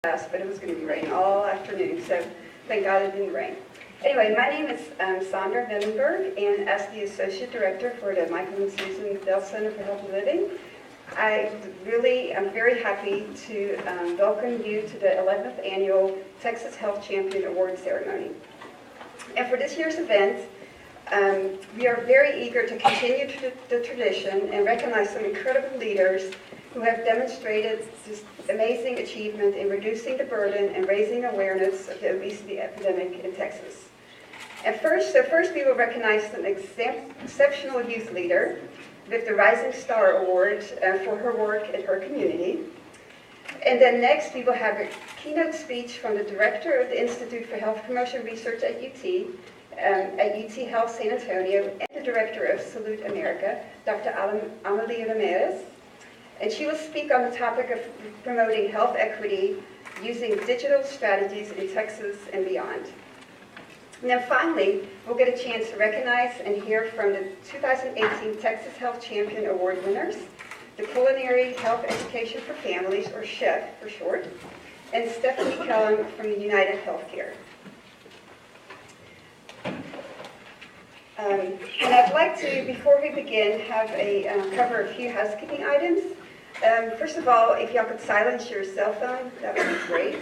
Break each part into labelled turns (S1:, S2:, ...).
S1: But it was going to be raining all afternoon, so thank God it didn't rain. Anyway, my name is Sandra Vindenberg, and as the Associate Director for the Michael and Susan Dell Center for Healthy Living, I really am very happy to welcome you to the 11th Annual Texas Health Champion Award Ceremony. And for this year's event, we are very eager to continue the tradition and recognize some incredible leaders who have demonstrated this amazing achievement in reducing the burden and raising awareness of the obesity epidemic in Texas. And first we will recognize an exceptional youth leader with the Rising Star Award for her work in her community. And then next we will have a keynote speech from the Director of the Institute for Health Promotion Research at UT Health San Antonio, and the Director of Salute America, Dr. Amalia Ramirez. And she will speak on the topic of promoting health equity using digital strategies in Texas and beyond. And then finally, we'll get a chance to recognize and hear from the 2018 Texas Health Champion Award winners, the Culinary Health Education for Families, or CHEF for short, and Stephanie Kellum from the United Healthcare. And I'd like to, before we begin, cover a few housekeeping items. First of all, if y'all could silence your cell phone, that would be great.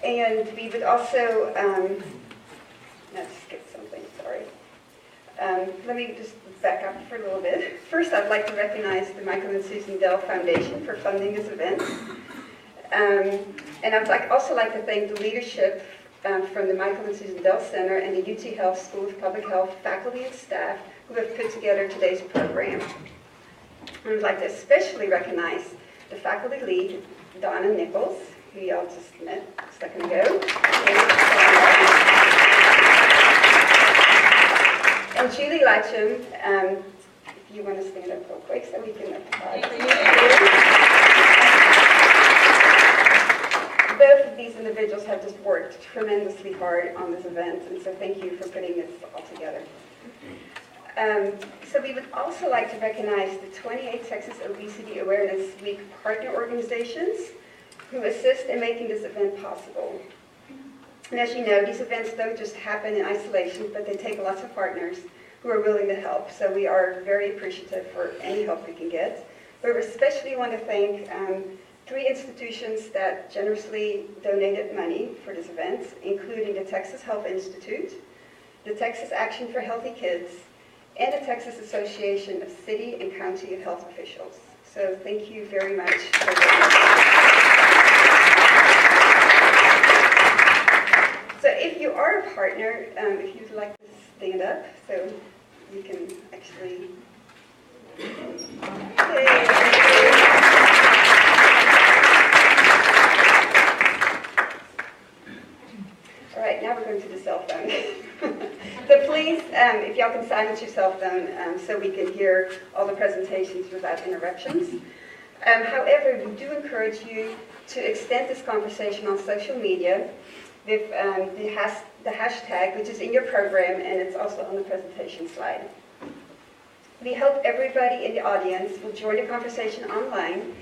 S1: And we would also, let's skip something, sorry. Let me just back up for a little bit. First, I'd like to recognize the Michael and Susan Dell Foundation for funding this event. And I'd also like to thank the leadership from the Michael and Susan Dell Center and the UT Health School of Public Health faculty and staff who have put together today's program. I would like to especially recognize the faculty lead, Donna Nichols, who y'all just met a second ago. And Julie Latcham, if you want to stand up real quick so we can applaud. Both of these individuals have just worked tremendously hard on this event, and so thank you for putting this all together. So we would also like to recognize the 28 Texas Obesity Awareness Week partner organizations who assist in making this event possible. And as you know, these events don't just happen in isolation, but they take lots of partners who are willing to help. So we are very appreciative for any help we can get. But we especially want to thank 3 institutions that generously donated money for this event, including the Texas Health Institute, the Texas Action for Healthy Kids, and the Texas Association of City and County Health Officials. So thank you very much for So if you are a partner, if you'd like to stand up so you can actually... All right, now we're going to the cell phone. So please, if y'all can silence your cell phone so we can hear all the presentations without interruptions. However, we do encourage you to extend this conversation on social media with the hashtag, which is in your program, and it's also on the presentation slide. We hope everybody in the audience will join the conversation online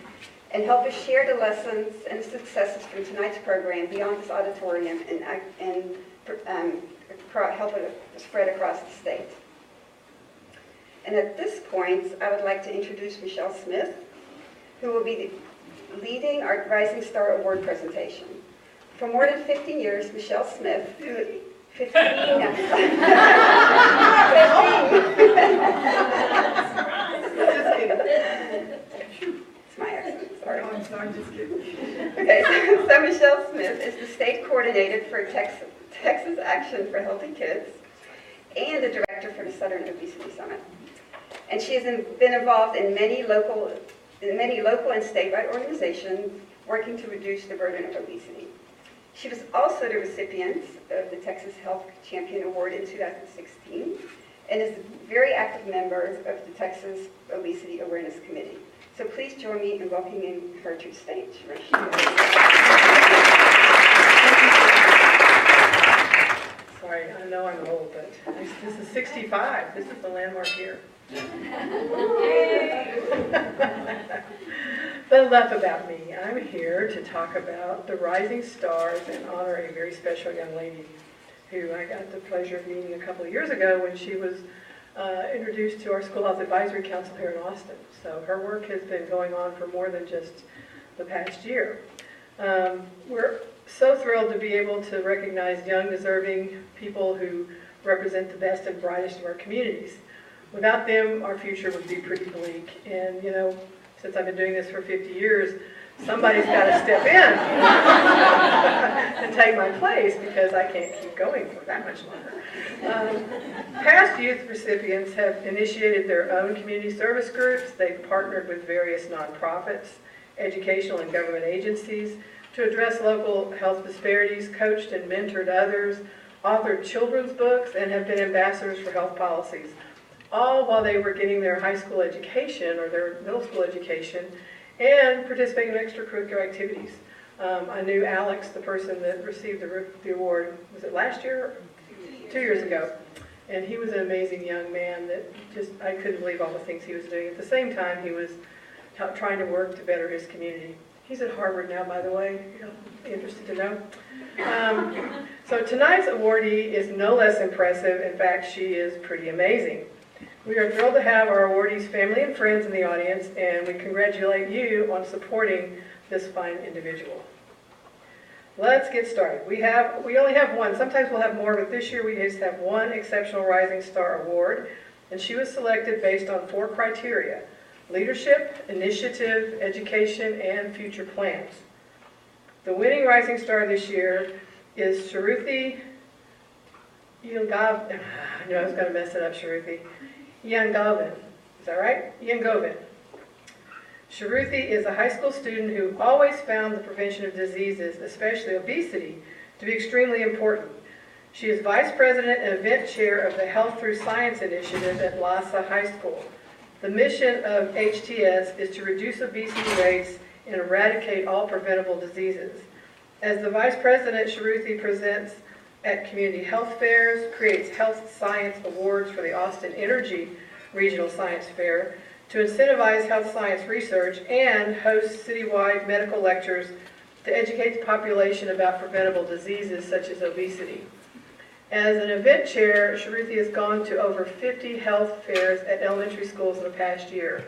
S1: and help us share the lessons and successes from tonight's program beyond this auditorium and help it spread across the state. And at this point, I would like to introduce Michelle Smith, who will be leading our Rising Star Award presentation. For more than 15 years, Michelle Smith, it's my accent, sorry.
S2: I'm sorry, just kidding.
S1: Okay, so Michelle Smith is the state coordinator for Texas Action for Healthy Kids and the director for the Southern Obesity Summit. And she has been involved in many local and statewide organizations working to reduce the burden of obesity. She was also the recipient of the Texas Health Champion Award in 2016 and is a very active member of the Texas Obesity Awareness Committee. So please join me in welcoming her to the stage.
S2: Sorry, I know I'm old, but this is 65. This is the landmark year. But enough about me. I'm here to talk about the Rising Stars and honor a very special young lady who I got the pleasure of meeting a couple of years ago when she was introduced to our School Health Advisory Council here in Austin. So her work has been going on for more than just the past year. We're so thrilled to be able to recognize young, deserving people who represent the best and brightest of our communities. Without them, our future would be pretty bleak. And, you know, since I've been doing this for 50 years, somebody's got to step in and take my place because I can't keep going for that much longer. Past youth recipients have initiated their own community service groups. They've partnered with various nonprofits, educational and government agencies to address local health disparities, coached and mentored others, authored children's books, and have been ambassadors for health policies, all while they were getting their high school education or their middle school education and participating in extracurricular activities. I knew Alex, the person that received the award, was it last year? 2 years ago. And he was an amazing young man that just, I couldn't believe all the things he was doing. At the same time, he was trying to work to better his community. He's at Harvard now, by the way, if you're interested to know. So tonight's awardee is no less impressive. In fact, she is pretty amazing. We are thrilled to have our awardees' family and friends in the audience, and we congratulate you on supporting this fine individual. Let's get started. We only have one. Sometimes we'll have more, but this year we just have one Exceptional Rising Star Award, and she was selected based on 4 criteria: leadership, initiative, education, and future plans. The winning Rising Star this year is Sharuthi Yangav. I knew I was going to mess it up, Sharuthi. Yangovin. Is that right? Yangovin. Sharuthi is a high school student who always found the prevention of diseases, especially obesity, to be extremely important. She is vice president and event chair of the Health Through Science initiative at Lhasa High School. The mission of HTS is to reduce obesity rates and eradicate all preventable diseases. As the vice president, Sharuthi presents at community health fairs, creates health science awards for the Austin Energy Regional Science Fair to incentivize health science research, and hosts citywide medical lectures to educate the population about preventable diseases such as obesity. As an event chair, Sharuthi has gone to over 50 health fairs at elementary schools in the past year.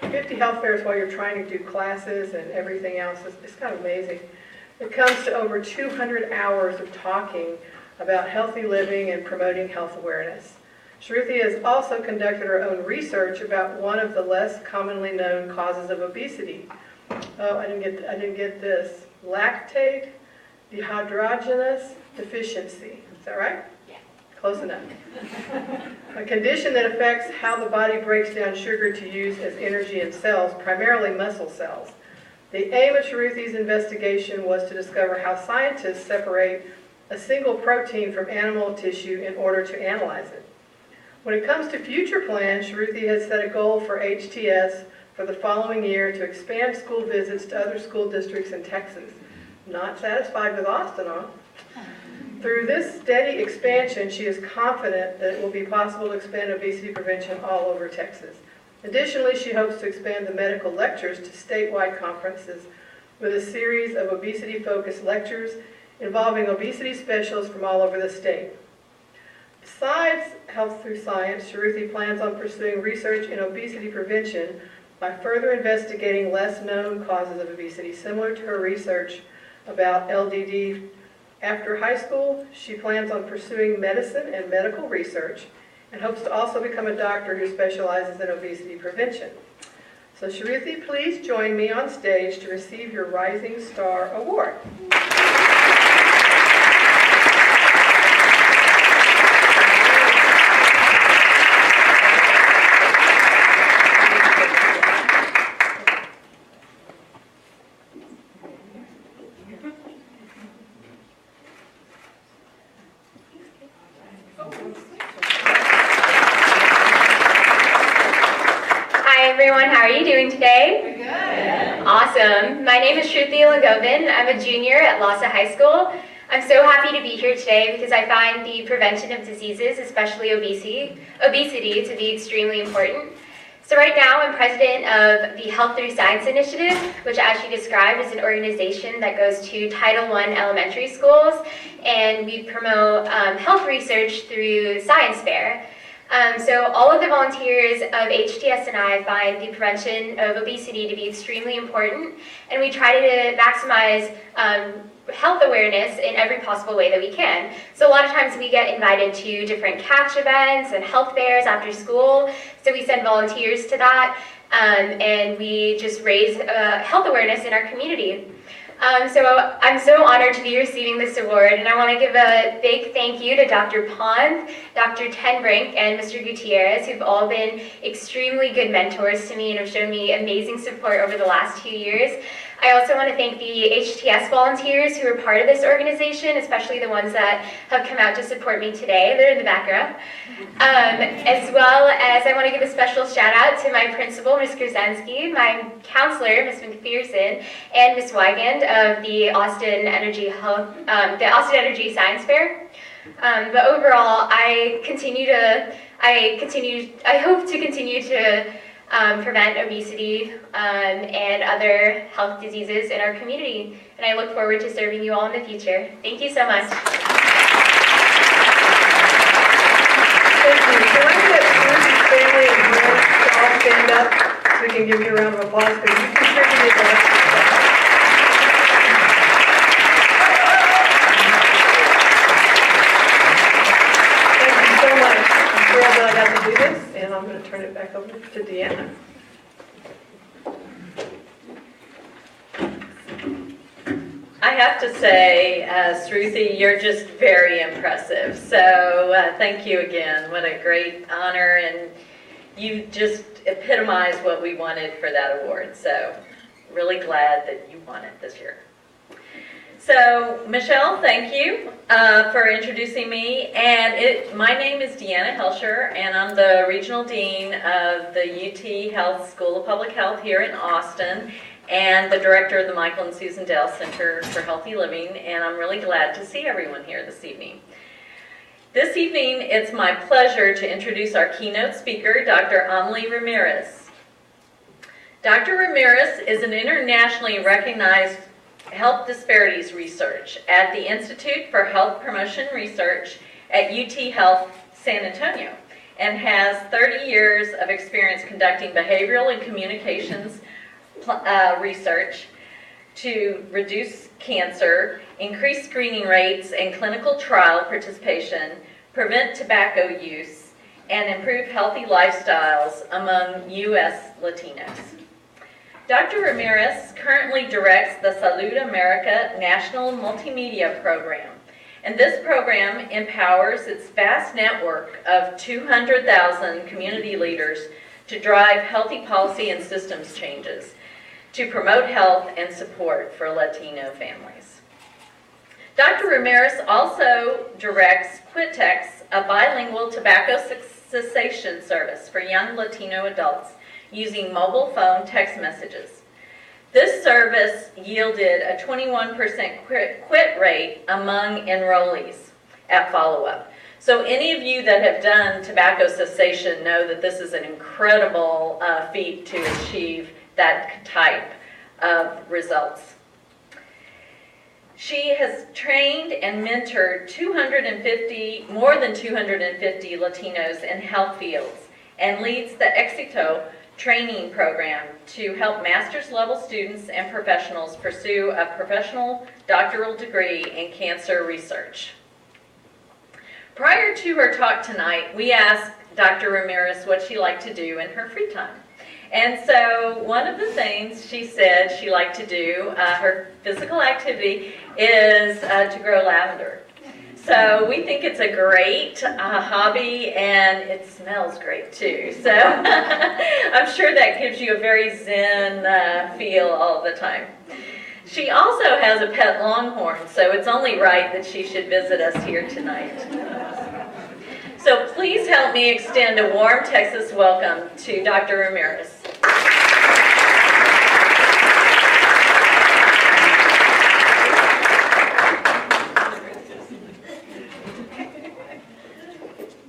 S2: 50 health fairs while you're trying to do classes and everything else is kind of amazing. It comes to over 200 hours of talking about healthy living and promoting health awareness. Sharuthi has also conducted her own research about one of the less commonly known causes of obesity. Oh, I didn't get this. Lactate dehydrogenase deficiency. Is that right? Yeah. Close enough. A condition that affects how the body breaks down sugar to use as energy in cells, primarily muscle cells. The aim of Sharuthi's investigation was to discover how scientists separate a single protein from animal tissue in order to analyze it. When it comes to future plans, Sharuthi has set a goal for HTS for the following year to expand school visits to other school districts in Texas. Not satisfied with Austin, huh? Through this steady expansion, she is confident that it will be possible to expand obesity prevention all over Texas. Additionally, she hopes to expand the medical lectures to statewide conferences with a series of obesity-focused lectures involving obesity specialists from all over the state. Besides Health Through Science, Sharuthi plans on pursuing research in obesity prevention by further investigating less known causes of obesity, similar to her research about LDD. After high school, she plans on pursuing medicine and medical research and hopes to also become a doctor who specializes in obesity prevention. So Sharuthi, please join me on stage to receive your Rising Star Award.
S3: Hi everyone, how are you doing today? Good. Awesome. My name is Shruti Lagovin. I'm a junior at Lhasa High School. I'm so happy to be here today because I find the prevention of diseases, especially obesity, to be extremely important. So right now I'm president of the Health Through Science Initiative, which as she described is an organization that goes to Title I elementary schools, and we promote health research through science fair. So all of the volunteers of HTS and I find the prevention of obesity to be extremely important, and we try to maximize health awareness in every possible way that we can. So a lot of times we get invited to different catch events and health fairs after school, so we send volunteers to that, and we just raise health awareness in our community. So I'm so honored to be receiving this award, and I want to give a big thank you to Dr. Pond, Dr. Tenbrink, and Mr. Gutierrez, who've all been extremely good mentors to me and have shown me amazing support over the last 2 years. I also want to thank the HTS volunteers who are part of this organization, especially the ones that have come out to support me today. They're in the back row. As well as I want to give a special shout out to my principal, Ms. Krasensky, my counselor, Ms. McPherson, and Ms. Wigand of the Austin Energy Science Fair. But overall, I hope to continue to prevent obesity and other health diseases in our community. And I look forward to serving you all in the future. Thank you so much.
S2: Thank you. Can I get Ruth's family and friends to all stand up so we can give you a round of applause because you contributed to that. Thank you so much. I'm thrilled that I got to do this, and I'm going to turn it back over to Deanna.
S4: I have to say, Shruti, you're just very impressive. So thank you again. What a great honor, and you just epitomized what we wanted for that award. So really glad that you won it this year. So Michelle, thank you for introducing me. And my name is Deanna Helsher, and I'm the Regional Dean of the UT Health School of Public Health here in Austin, and the director of the Michael and Susan Dell Center for Healthy Living, and I'm really glad to see everyone here this evening. This evening, it's my pleasure to introduce our keynote speaker, Dr. Amelie Ramirez. Dr. Ramirez is an internationally recognized health disparities research at the Institute for Health Promotion Research at UT Health San Antonio, and has 30 years of experience conducting behavioral and communications research to reduce cancer, increase screening rates and clinical trial participation, prevent tobacco use, and improve healthy lifestyles among U.S. Latinos. Dr. Ramirez currently directs the Salud America National Multimedia Program, and this program empowers its vast network of 200,000 community leaders to drive healthy policy and systems changes to promote health and support for Latino families. Dr. Ramirez also directs Quitex, a bilingual tobacco cessation service for young Latino adults using mobile phone text messages. This service yielded a 21% quit rate among enrollees at follow-up. So any of you that have done tobacco cessation know that this is an incredible feat to achieve that type of results. She has trained and mentored more than 250 Latinos in health fields, and leads the Éxito training program to help master's level students and professionals pursue a professional doctoral degree in cancer research. Prior to her talk tonight, we asked Dr. Ramirez what she liked to do in her free time. And so one of the things she said she liked to do, her physical activity, is to grow lavender. So we think it's a great hobby, and it smells great too. So I'm sure that gives you a very zen feel all the time. She also has a pet longhorn, so it's only right that she should visit us here tonight. So please help me extend a warm Texas welcome to Dr. Ramirez.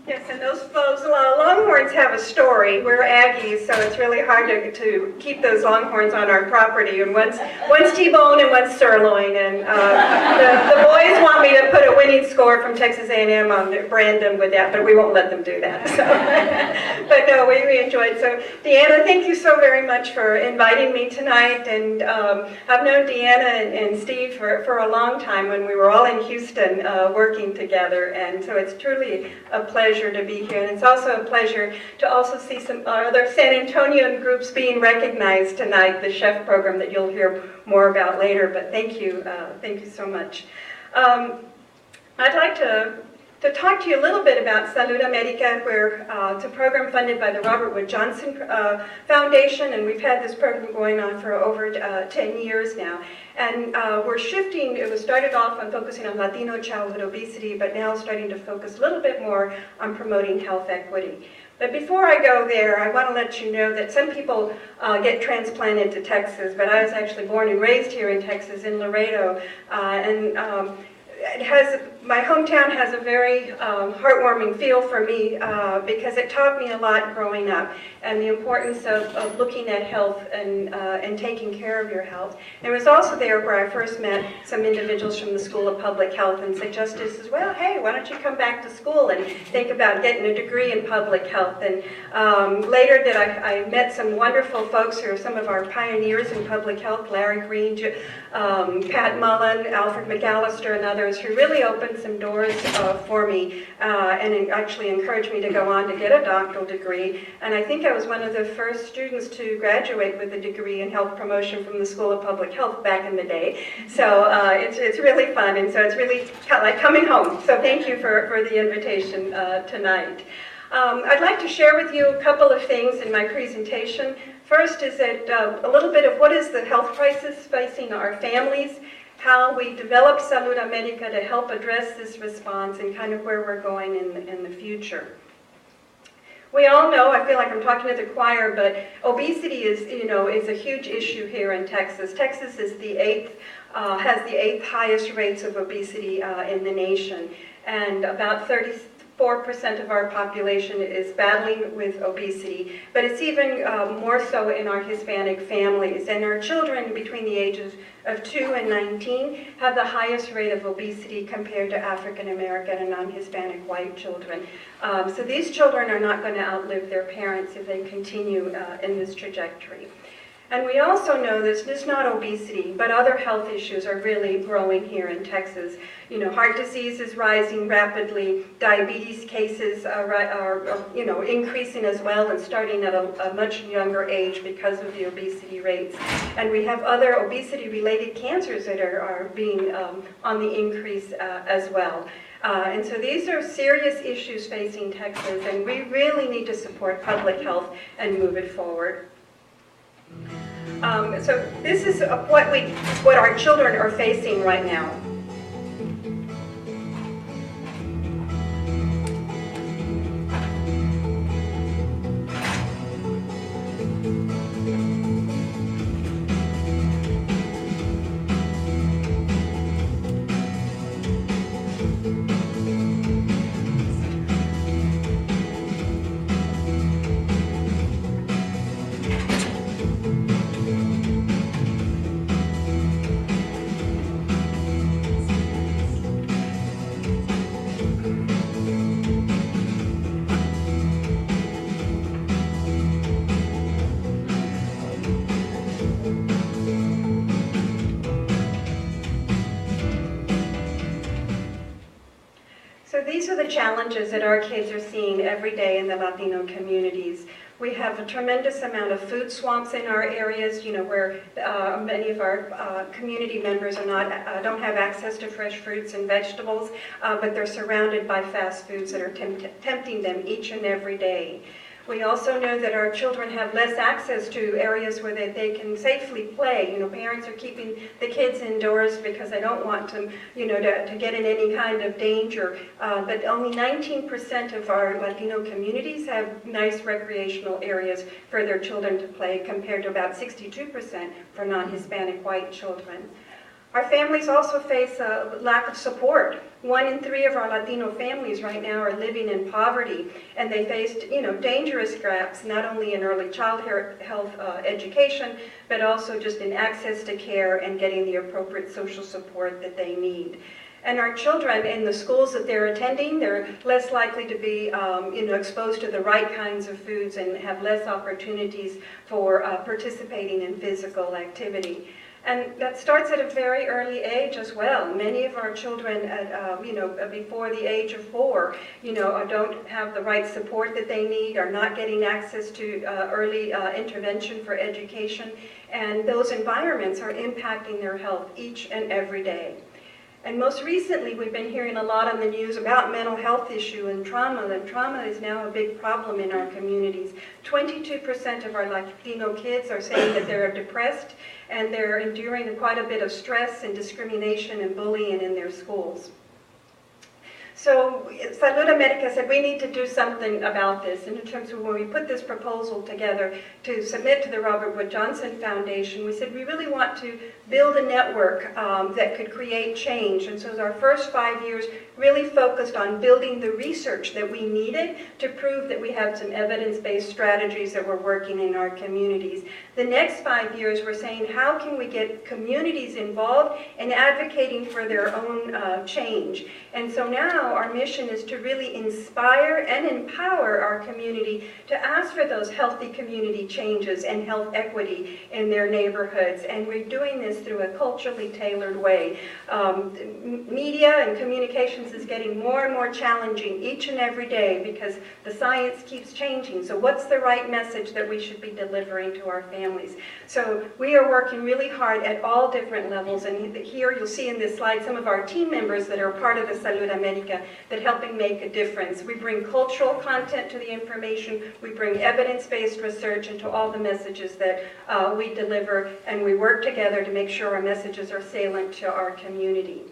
S1: Yes, and those Longhorns have a story. We're Aggies, so it's really hard to keep those Longhorns on our property. And one's T-bone and one's sirloin. And the boys want me to put a winning score from Texas A&M on it, brand them with that, but we won't let them do that. So. But no, we enjoyed. So Deanna, thank you so very much for inviting me tonight. And I've known Deanna and Steve for a long time when we were all in Houston working together. And so it's truly a pleasure to be here. And it's also a pleasure to also see some other San Antonian groups being recognized tonight, the chef program that you'll hear more about later. But thank you so much. I'd like to talk to you a little bit about Salud America, where it's a program funded by the Robert Wood Johnson Foundation, and we've had this program going on for over 10 years now. And we're shifting. It was started off on focusing on Latino childhood obesity, but now starting to focus a little bit more on promoting health equity. But before I go there, I want to let you know that some people get transplanted to Texas, but I was actually born and raised here in Texas, in Laredo, my hometown has a very heartwarming feel for me because it taught me a lot growing up, and the importance of looking at health and taking care of your health. And it was also there where I first met some individuals from the School of Public Health and suggested, as well, hey, why don't you come back to school and think about getting a degree in public health. And later that I met some wonderful folks who are some of our pioneers in public health, Larry Green, Pat Mullen, Alfred McAllister, and others, who really opened some doors for me and actually encouraged me to go on to get a doctoral degree. And I think I was one of the first students to graduate with a degree in health promotion from the School of Public Health back in the day. So it's really fun, and so it's really like coming home. So thank you for the invitation tonight. I'd like to share with you a couple of things in my presentation. First is that a little bit of what is the health crisis facing our families, how we developed Salud America to help address this response, and kind of where we're going in the future. We all know, I feel like I'm talking to the choir, but obesity is a huge issue here in Texas. Texas is has the 8th highest rates of obesity in the nation, and about 34% of our population is battling with obesity, but it's even more so in our Hispanic families. And our children between the ages of 2 and 19 have the highest rate of obesity compared to African American and non-Hispanic white children. So these children are not going to outlive their parents if they continue in this trajectory. And we also know that it's not obesity, but other health issues are really growing here in Texas. Heart disease is rising rapidly. Diabetes cases are increasing as well, and starting at a much younger age because of the obesity rates. And we have other obesity-related cancers that are being on the increase as well. And so these are serious issues facing Texas, and we really need to support public health and move it forward. So this is what our children are facing right now. These are the challenges that our kids are seeing every day in the Latino communities. We have a tremendous amount of food swamps in our areas, where many of our community members don't have access to fresh fruits and vegetables, but they're surrounded by fast foods that are tempting them each and every day. We also know that our children have less access to areas where they can safely play. Parents are keeping the kids indoors because they don't want them, to get in any kind of danger. But only 19% of our Latino communities have nice recreational areas for their children to play, compared to about 62% for non-Hispanic white children. Our families also face a lack of support. 1 in 3 of our Latino families right now are living in poverty, and they faced, dangerous gaps, not only in early childhood health education, but also just in access to care and getting the appropriate social support that they need. And our children in the schools that they're attending, they're less likely to be, exposed to the right kinds of foods and have less opportunities for participating in physical activity. And that starts at a very early age as well. Many of our children, before the age of 4, don't have the right support that they need, are not getting access to early intervention for education, and those environments are impacting their health each and every day. And most recently, we've been hearing a lot on the news about mental health issue and trauma is now a big problem in our communities. 22% of our Latino kids are saying that they're depressed, and they're enduring quite a bit of stress and discrimination and bullying in their schools. So Salud America said we need to do something about this. And in terms of when we put this proposal together to submit to the Robert Wood Johnson Foundation, we said we really want to build a network that could create change. And so our first 5 years really focused on building the research that we needed to prove that we have some evidence-based strategies that we're working in our communities. The next 5 years, we're saying how can we get communities involved in advocating for their own change. And so now our mission is to really inspire and empower our community to ask for those healthy community changes and health equity in their neighborhoods. And we're doing this through a culturally tailored way. Media and communications is getting more and more challenging each and every day because the science keeps changing. So what's the right message that we should be delivering to our families? So we are working really hard at all different levels. And here you'll see in this slide some of our team members that are part of the Salud America that helping make a difference. We bring cultural content to the information, we bring evidence-based research into all the messages that we deliver, and we work together to make sure our messages are salient to our community.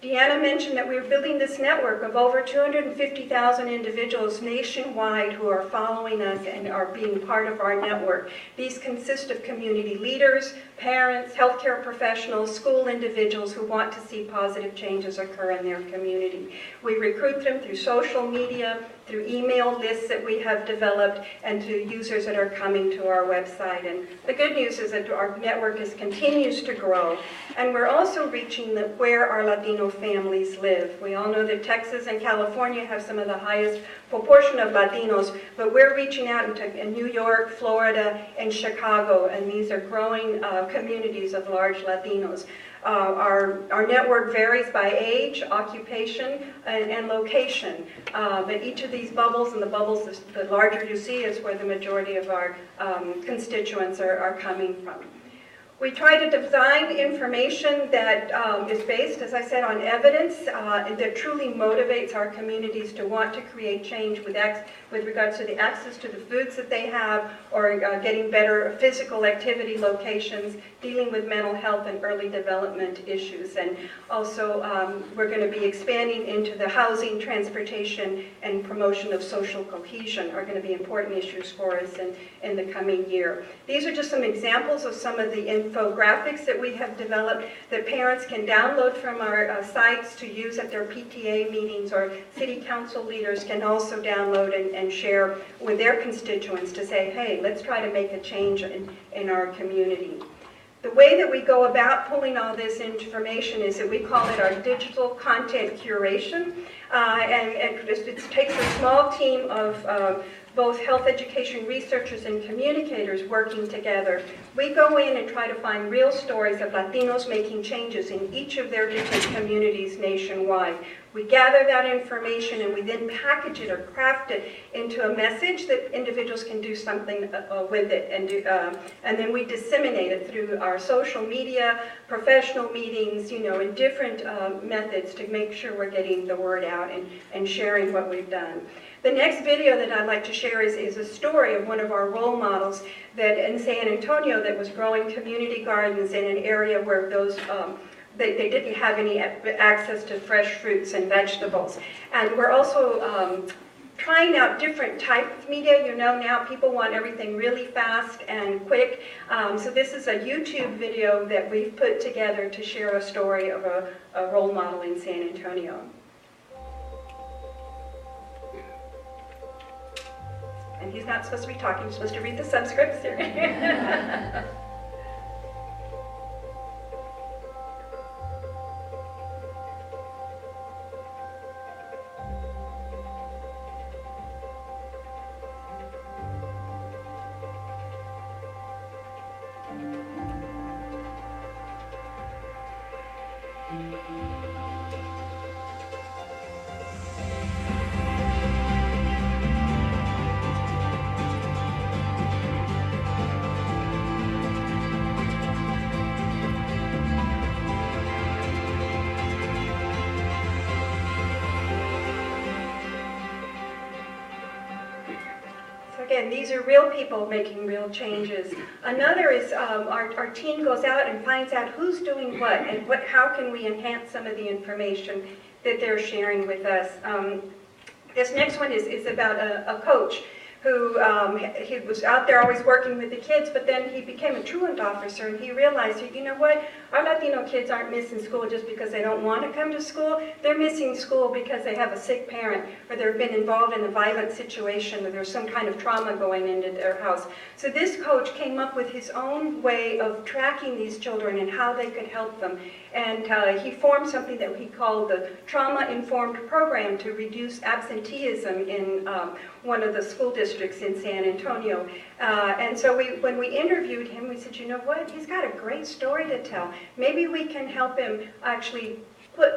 S1: Deanna mentioned that we're building this network of over 250,000 individuals nationwide who are following us and are being part of our network. These consist of community leaders, parents, healthcare professionals, school individuals who want to see positive changes occur in their community. We recruit them through social media, through email lists that we have developed, and through users that are coming to our website. And the good news is that our network continues to grow, and we're also reaching where our Latino families live. We all know that Texas and California have some of the highest proportion of Latinos, but we're reaching out into New York, Florida, and Chicago, and these are growing communities of large Latinos. Our network varies by age, occupation, and location. But each of these bubbles, and the bubbles, the larger you see, is where the majority of our constituents are coming from. We try to design information that is based, as I said, on evidence that truly motivates our communities to want to create change with regards to the access to the foods that they have, or getting better physical activity locations, dealing with mental health and early development issues. And also we're going to be expanding into the housing, transportation, and promotion of social cohesion are going to be important issues for us in the coming year. These are just some examples of some of the infographics that we have developed that parents can download from our sites to use at their PTA meetings, or city council leaders can also download and share with their constituents to say, hey, let's try to make a change in our community. The way that we go about pulling all this information is that we call it our digital content curation, and it takes a small team of both health education researchers and communicators working together. We go in and try to find real stories of Latinos making changes in each of their different communities nationwide. We gather that information and we then package it or craft it into a message that individuals can do something with it, and then we disseminate it through our social media, professional meetings, in different methods to make sure we're getting the word out and sharing what we've done. The next video that I'd like to share is a story of one of our role models that in San Antonio that was growing community gardens in an area where those they didn't have any access to fresh fruits and vegetables. And we're also trying out different type of media. You know, now people want everything really fast and quick. So this is a YouTube video that we've put together to share a story of a role model in San Antonio. And he's not supposed to be talking, he's supposed to read the subscripts here. Again, these are real people making real changes. Another is our team goes out and finds out who's doing what and how can we enhance some of the information that they're sharing with us. This next one is about a coach who he was out there always working with the kids, but then he became a truant officer, and he realized, you know what, our Latino kids aren't missing school just because they don't want to come to school. They're missing school because they have a sick parent, or they've been involved in a violent situation, or there's some kind of trauma going into their house. So this coach came up with his own way of tracking these children and how they could help them. And he formed something that he called the Trauma-Informed Program to reduce absenteeism in one of the school districts in San Antonio. And so when we interviewed him, we said, you know what, he's got a great story to tell. Maybe we can help him actually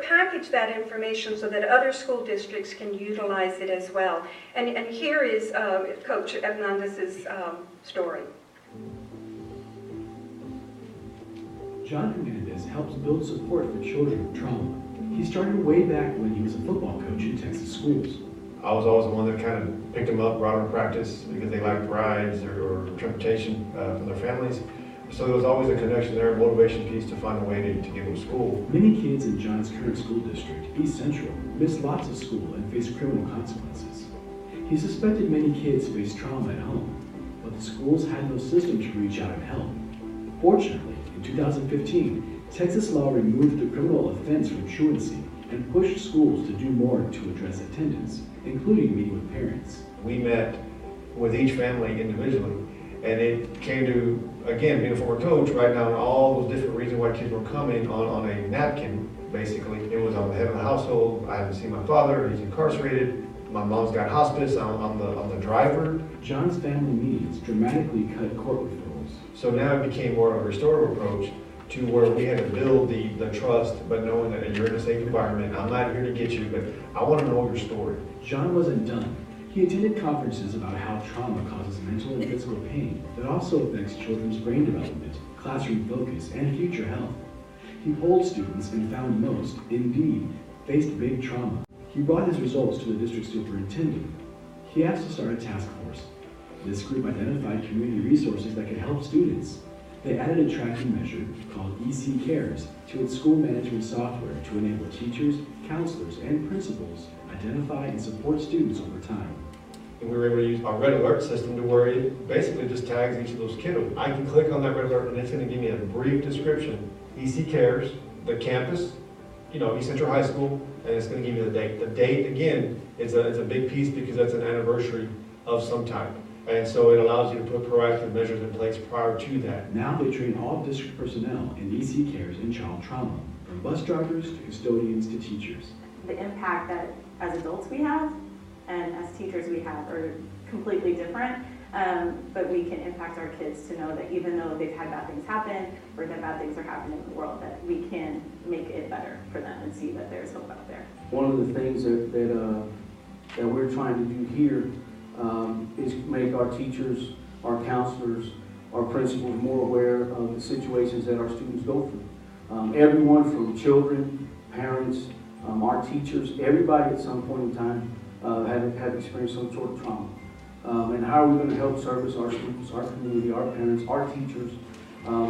S1: package that information so that other school districts can utilize it as well. And here is Coach Hernandez's story.
S5: John Hernandez helps build support for children with trauma. He started way back when he was a football coach in Texas schools.
S6: I was always the one that kind of picked them up, brought them to practice because they liked rides or transportation from their families. So there was always a connection there, a motivation piece to find a way to get them to school.
S5: Many kids in John's current school district, East Central, missed lots of school and faced criminal consequences. He suspected many kids faced trauma at home, but the schools had no system to reach out and help. Fortunately, in 2015, Texas law removed the criminal offense from truancy and pushed schools to do more to address attendance, including meeting with parents.
S6: We met with each family individually, and it came to, again, being a former coach, writing down all those different reasons why kids were coming on a napkin, basically. It was on the head of the household, I haven't seen my father, he's incarcerated, my mom's got hospice, I'm the driver.
S5: John's family meetings dramatically cut court referrals.
S6: So now it became more of a restorative approach to where we had to build the trust, but knowing that you're in a safe environment, I'm not here to get you, but I want to know your story.
S5: John wasn't done. He attended conferences about how trauma causes mental and physical pain that also affects children's brain development, classroom focus, and future health. He polled students and found most, indeed, faced big trauma. He brought his results to the district superintendent. He asked to start a task force. This group identified community resources that could help students. They added a tracking measure called EC Cares to its school management software to enable teachers, counselors, and principals identify and support students over time.
S6: And we were able to use our red alert system to where it basically just tags each of those kiddos. I can click on that red alert and it's going to give me a brief description. EC Cares, the campus, East Central High School, and it's going to give you the date. The date, again, is a big piece because that's an anniversary of some type. And so it allows you to put proactive measures in place prior to that.
S5: Now they train all district personnel in EC Cares in child trauma, from bus drivers to custodians to teachers.
S7: The impact that as adults we have and as teachers we have are completely different, but we can impact our kids to know that even though they've had bad things happen or that bad things are happening in the world, that we can make it better for them and see that there's hope out there.
S8: One of the things that we're trying to do here is make our teachers, our counselors, our principals more aware of the situations that our students go through. Everyone from children, parents, our teachers, everybody at some point in time have experienced some sort of trauma. And how are we going to help service our students, our community, our parents, our teachers,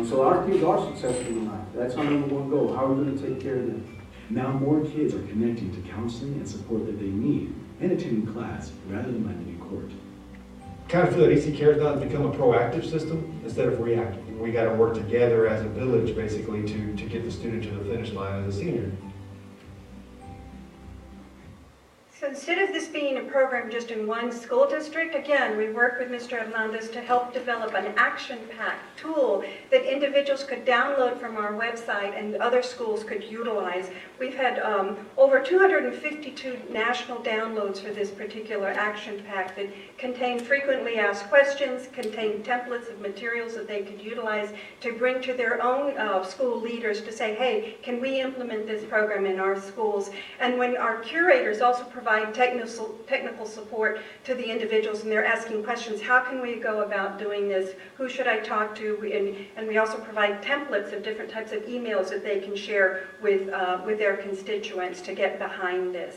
S8: so our kids are successful in life. That's our number one goal. How are we going to take care of them?
S5: Now more kids are connecting to counseling and support that they need, and attending class rather than landing in court.
S6: Kind of feel that EC Cares now has become a proactive system instead of reactive. We got to work together as a village, basically, to get the student to the finish line as a senior.
S1: So instead of this being a program just in one school district, again, we worked with Mr. Hernandez to help develop an action-packed tool that individuals could download from our website and other schools could utilize. We've had over 252 national downloads for this particular action pack that contain frequently asked questions, contain templates of materials that they could utilize to bring to their own school leaders to say, hey, can we implement this program in our schools? And when our curators also provide technical support to the individuals and they're asking questions, how can we go about doing this? Who should I talk to? And we also provide templates of different types of emails that they can share with their constituents to get behind this.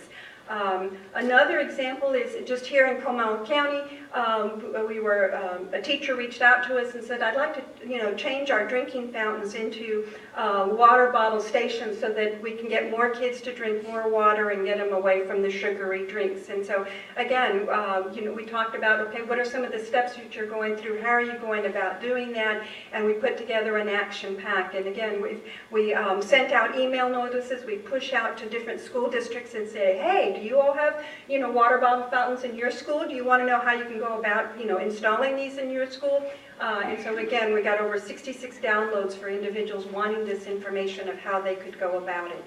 S1: Another example is just here in Comal County, a teacher reached out to us and said, I'd like to, change our drinking fountains into water bottle stations so that we can get more kids to drink more water and get them away from the sugary drinks. And so again, we talked about, okay, what are some of the steps that you're going through? How are you going about doing that? And we put together an action pack. And again, we sent out email notices. We push out to different school districts and say, hey, do you all have, water bottle fountains in your school? Do you want to know how you can go about, installing these in your school? And so again, we got over 66 downloads for individuals wanting this information of how they could go about it.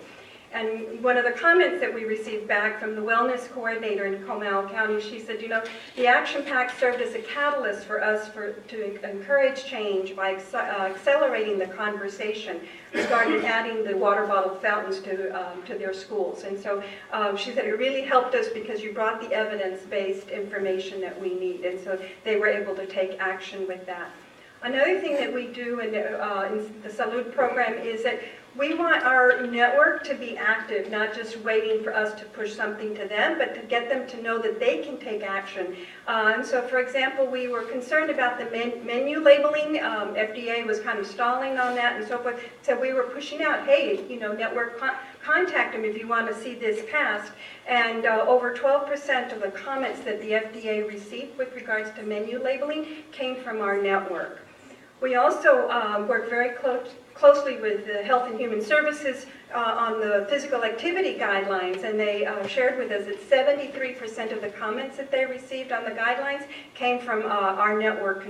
S1: And one of the comments that we received back from the wellness coordinator in Comal County, she said, the action pack served as a catalyst for us to encourage change by accelerating the conversation regarding adding the water bottle fountains to their schools. And so she said it really helped us because you brought the evidence-based information that we need. And so they were able to take action with that. Another thing that we do in the Salud program is that we want our network to be active, not just waiting for us to push something to them, but to get them to know that they can take action. And so, for example, we were concerned about the menu labeling. FDA was kind of stalling on that and so forth. So we were pushing out, hey, network, contact them if you want to see this passed. And over 12% of the comments that the FDA received with regards to menu labeling came from our network. We also work very closely with the Health and Human Services on the physical activity guidelines, and they shared with us that 73% of the comments that they received on the guidelines came from our network,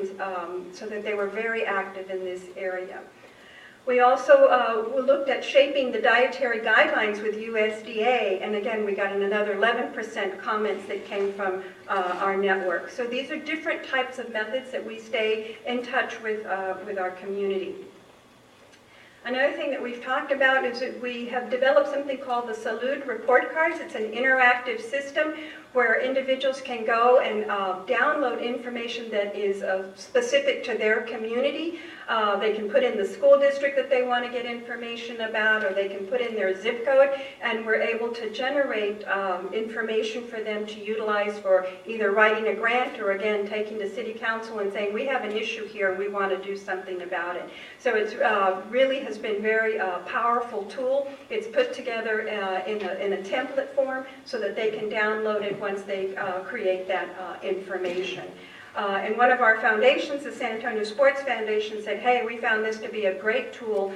S1: so that they were very active in this area. We also looked at shaping the dietary guidelines with USDA, and again, we got another 11% comments that came from our network. So these are different types of methods that we stay in touch with our community. Another thing that we've talked about is that we have developed something called the Salud Report Cards. It's an interactive system where individuals can go and download information that is specific to their community. They can put in the school district that they want to get information about, or they can put in their zip code, and we're able to generate information for them to utilize for either writing a grant or, again, taking to city council and saying, we have an issue here and we want to do something about it. So it's really has been very powerful tool. It's put together in a template form so that they can download it once they create that information. And one of our foundations, the San Antonio Sports Foundation, said, hey, we found this to be a great tool.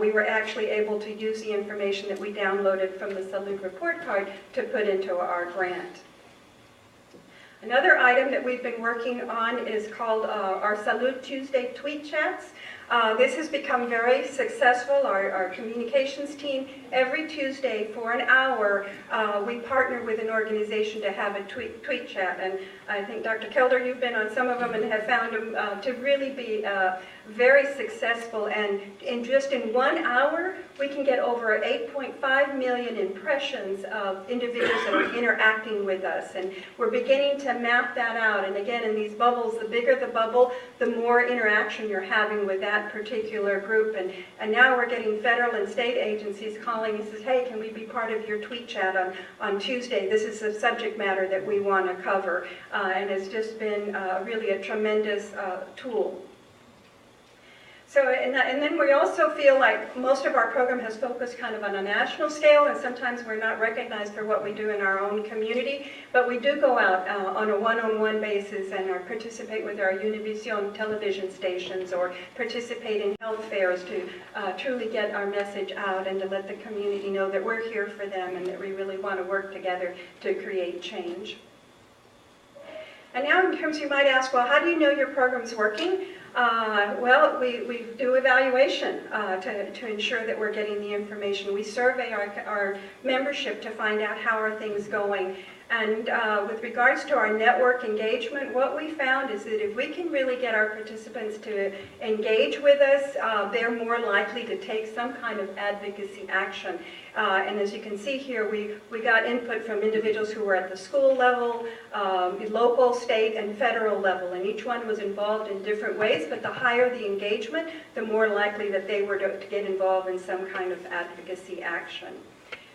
S1: We were actually able to use the information that we downloaded from the Salud Report Card to put into our grant. Another item that we've been working on is called our Salud Tuesday Tweet Chats. This has become very successful. Our communications team, every Tuesday for an hour, we partner with an organization to have a tweet chat. And I think, Dr. Kelder, you've been on some of them and have found them to really be very successful. And in 1 hour, we can get over 8.5 million impressions of individuals that are interacting with us. And we're beginning to map that out. And again, in these bubbles, the bigger the bubble, the more interaction you're having with that particular group. And now we're getting federal and state agencies calling and says, hey, can we be part of your tweet chat on Tuesday? This is a subject matter that we want to cover. And it's just been really a tremendous tool.
S9: So, and then we also feel like most of our program has focused kind of on a national scale, and sometimes we're not recognized for what we do in our own community, but we do go out on a one-on-one basis and participate with our Univision television stations or participate in health fairs to truly get our message out and to let the community know that we're here for them and that we really want to work together to create change. And now in terms, you might ask, well, how do you know your program's working? Well, we do evaluation to ensure that we're getting the information. We survey our membership to find out how are things going. And with regards to our network engagement, what we found is that if we can really get our participants to engage with us, they're more likely to take some kind of advocacy action. And as you can see here, we got input from individuals who were at the school level, local, state, and federal level. And each one was involved in different ways, but the higher the engagement, the more likely that they were to get involved in some kind of advocacy action.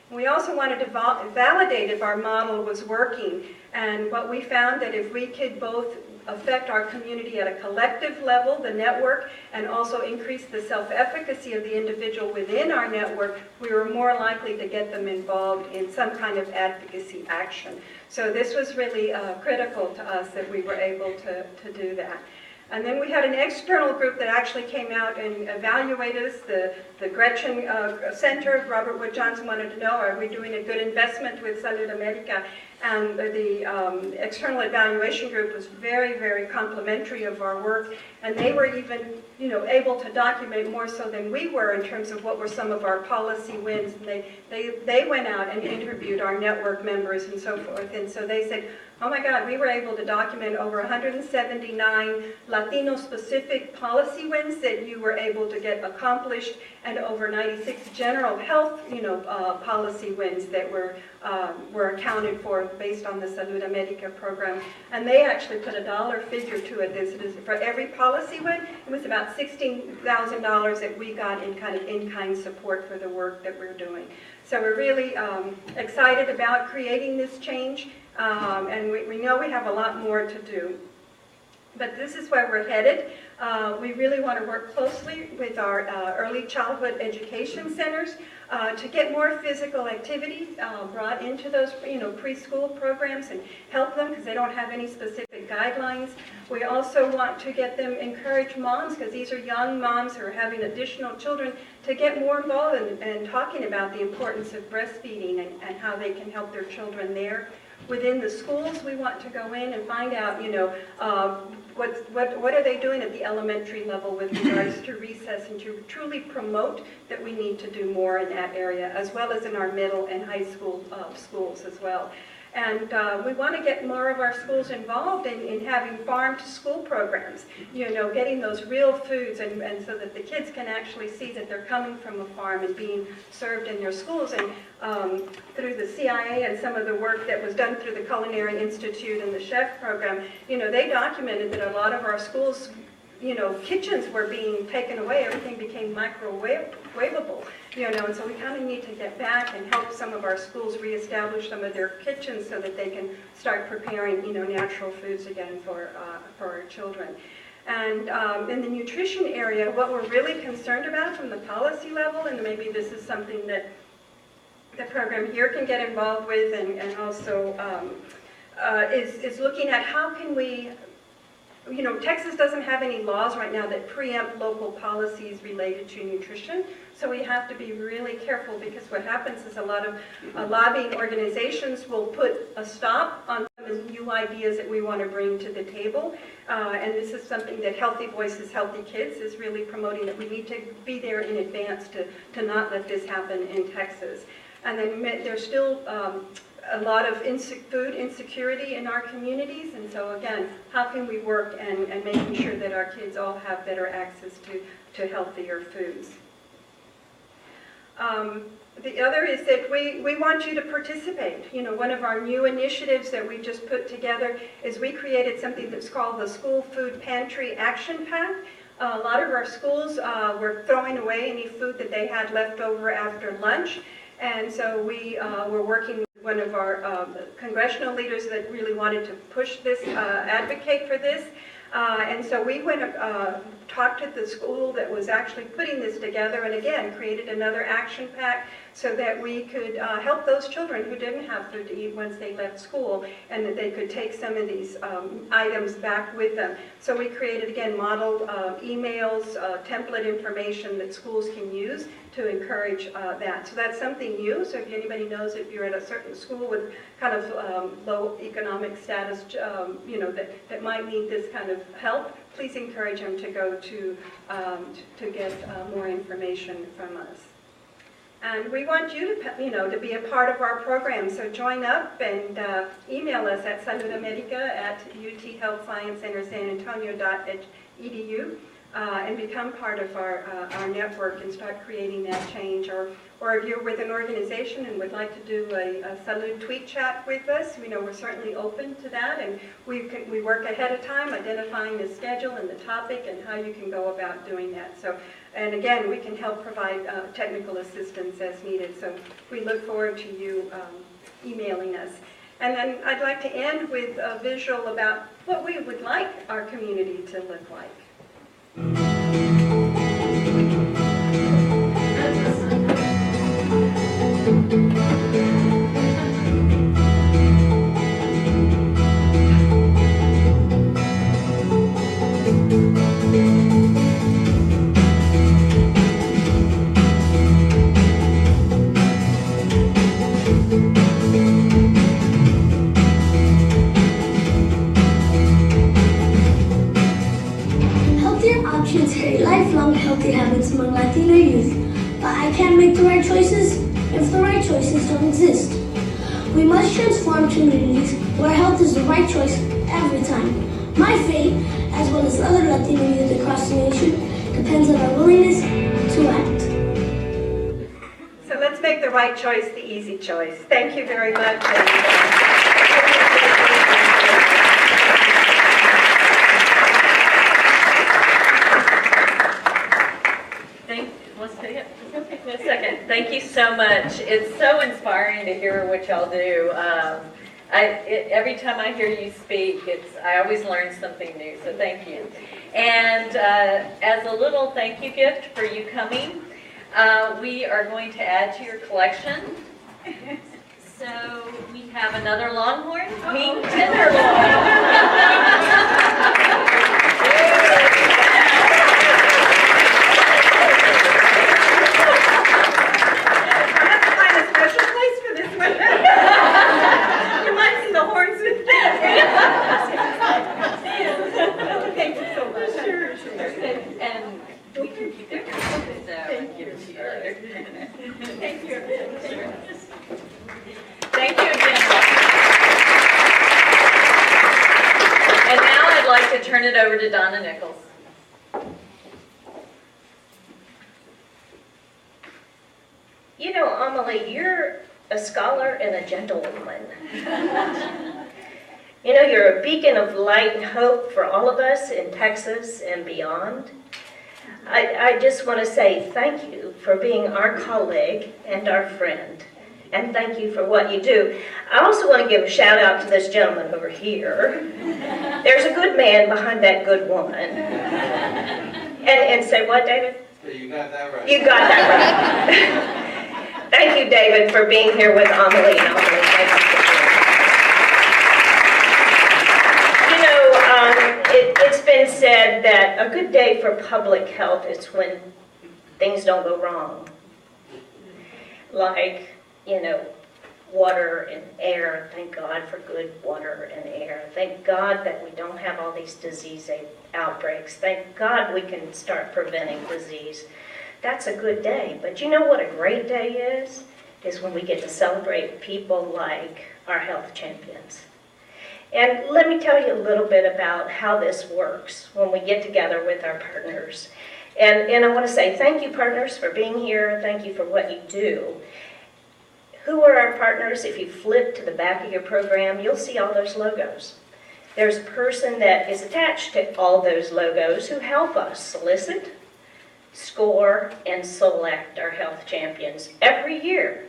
S9: We also wanted to validate if our model was working, and what we found that if we could both affect our community at a collective level, the network, and also increase the self-efficacy of the individual within our network, we were more likely to get them involved in some kind of advocacy action. So this was really critical to us that we were able to do that. And then we had an external group that actually came out and evaluated us. The Gretchen Center, Robert Wood Johnson wanted to know, are we doing a good investment with Salud America? And the external evaluation group was very, very complimentary of our work. And they were even, able to document more so than we were in terms of what were some of our policy wins. And they went out and interviewed our network members and so forth. And so they said, oh my God, we were able to document over 179 Latino-specific policy wins that you were able to get accomplished, and over 96 general health, policy wins that were accounted for based on the Salud America program. And they actually put a dollar figure to it. This is for every policy win, it was about $16,000 that we got in kind of in-kind support for the work that we're doing. So we're really excited about creating this change. And we know we have a lot more to do. But this is where we're headed. We really want to work closely with our early childhood education centers to get more physical activity brought into those preschool programs and help them because they don't have any specific guidelines. We also want to get them, encourage moms, because these are young moms who are having additional children, to get more involved in talking about the importance of breastfeeding and how they can help their children there. Within the schools, we want to go in and find out, what are they doing at the elementary level with regards to recess, and to truly promote that we need to do more in that area, as well as in our middle and high school schools as well. And we want to get more of our schools involved in having farm-to-school programs, getting those real foods, and so that the kids can actually see that they're coming from a farm and being served in their schools. And through the CIA and some of the work that was done through the Culinary Institute and the Chef program, they documented that a lot of our schools, kitchens were being taken away. Everything became microwavable, and so we kind of need to get back and help some of our schools reestablish some of their kitchens so that they can start preparing, natural foods again for our children. And in the nutrition area, what we're really concerned about from the policy level, and maybe this is something that the program here can get involved with, and also is looking at how can we, Texas doesn't have any laws right now that preempt local policies related to nutrition, so we have to be really careful, because what happens is a lot of lobbying organizations will put a stop on some of the new ideas that we want to bring to the table, and this is something that Healthy Voices, Healthy Kids is really promoting, that we need to be there in advance to not let this happen in Texas. And then there's still a lot of food insecurity in our communities, and so again, how can we work and making sure that our kids all have better access to healthier foods. The other is that we want you to participate. One of our new initiatives that we just put together is we created something that's called the School Food Pantry Action Pack. A lot of our schools were throwing away any food that they had left over after lunch, and so we were working with one of our congressional leaders that really wanted to push this, advocate for this. And so we went, talked to the school that was actually putting this together, and again, created another action pack so that we could help those children who didn't have food to eat once they left school, and that they could take some of these items back with them. So we created, again, model emails, template information that schools can use to encourage that. So that's something new. So if anybody knows if you're at a certain school with kind of low economic status, that might need this kind of help, please encourage them to go to get more information from us. And we want you to be a part of our program. So join up and email us at saludamericaa@uthealthsciencecentersanantonio.edu. And become part of our network and start creating that change. Or if you're with an organization and would like to do a Salud tweet chat with us, we're certainly open to that. And we work ahead of time identifying the schedule and the topic and how you can go about doing that. So, and again, we can help provide technical assistance as needed. So we look forward to you emailing us. And then I'd like to end with a visual about what we would like our community to look like.
S10: Options create lifelong healthy habits among Latino youth, but I can't make the right choices if the right choices don't exist. We must transform communities where health is the right choice every time. My fate, as well as other Latino youth across the nation, depends on our willingness to act.
S9: So let's make the right choice the easy choice. Thank you very much.
S4: Thank you so much. It's so inspiring to hear what y'all do. Every time I hear you speak, I always learn something new, so thank you. And as a little thank you gift for you coming, we are going to add to your collection. So we have another Longhorn, Meat Tenderloin.
S9: Thank you so much.
S4: Sure. And we can keep it. Thank you. Thank you. Thank you again. And now I'd like to turn it over to Donna Nichols.
S11: Amelie, you're a scholar and a gentlewoman. You're a beacon of light and hope for all of us in Texas and beyond. I just want to say thank you for being our colleague and our friend, and thank you for what you do. I also want to give a shout out to this gentleman over here. There's a good man behind that good woman. And say what, David?
S12: You got that right.
S11: You got that right. Thank you, David, for being here with Amelie. And Amelie, thank you for it's been said that a good day for public health is when things don't go wrong. Like, water and air. Thank God for good water and air. Thank God that we don't have all these disease outbreaks. Thank God we can start preventing disease. That's a good day. But you know what a great day is? Is when we get to celebrate people like our health champions. And let me tell you a little bit about how this works when we get together with our partners. And I want to say thank you, partners, for being here. Thank you for what you do. Who are our partners? If you flip to the back of your program, you'll see all those logos. There's a person that is attached to all those logos who help us solicit, score, and select our health champions every year.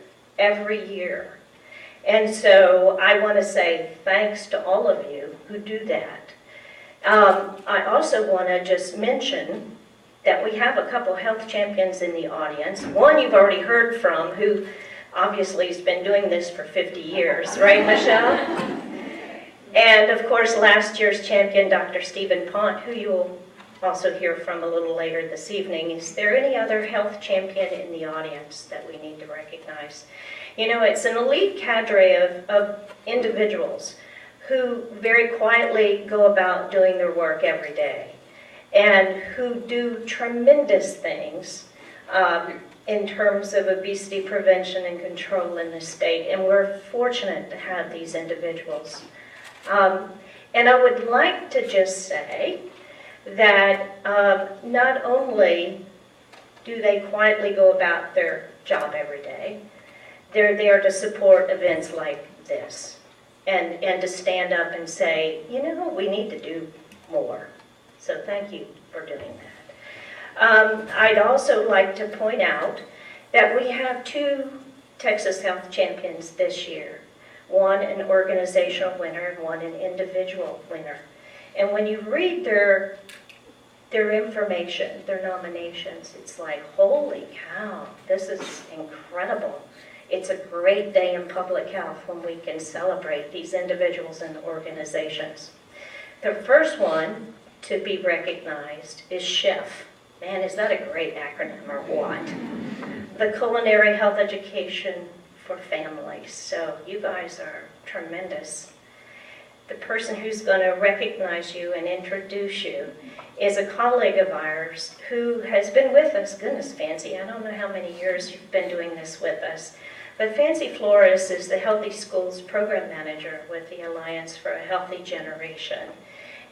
S11: And so I want to say thanks to all of you who do that. I also want to just mention that we have a couple health champions in the audience. One you've already heard from, who obviously has been doing this for 50 years, right, Michelle? And of course, last year's champion, Dr. Stephen Pont, who you'll also hear from a little later this evening. Is there any other health champion in the audience that we need to recognize? You know, it's an elite cadre of individuals who very quietly go about doing their work every day and who do tremendous things in terms of obesity prevention and control in the state. And we're fortunate to have these individuals. And I would like to just say that not only do they quietly go about their job every day, they're there to support events like this and to stand up and say, you know, we need to do more. So thank you for doing that. I'd also like to point out that we have 2 Texas Health Champions this year. One an organizational winner and one an individual winner. And when you read their information, their nominations, it's like, holy cow, this is incredible. It's a great day in public health when we can celebrate these individuals and organizations. The first one to be recognized is CHEF. Man, is that a great acronym or what? The Culinary Health Education for Families. So you guys are tremendous. The person who's going to recognize you and introduce you is a colleague of ours who has been with us. Goodness, Fancy, I don't know how many years you've been doing this with us. But Fancy Flores is the Healthy Schools Program Manager with the Alliance for a Healthy Generation.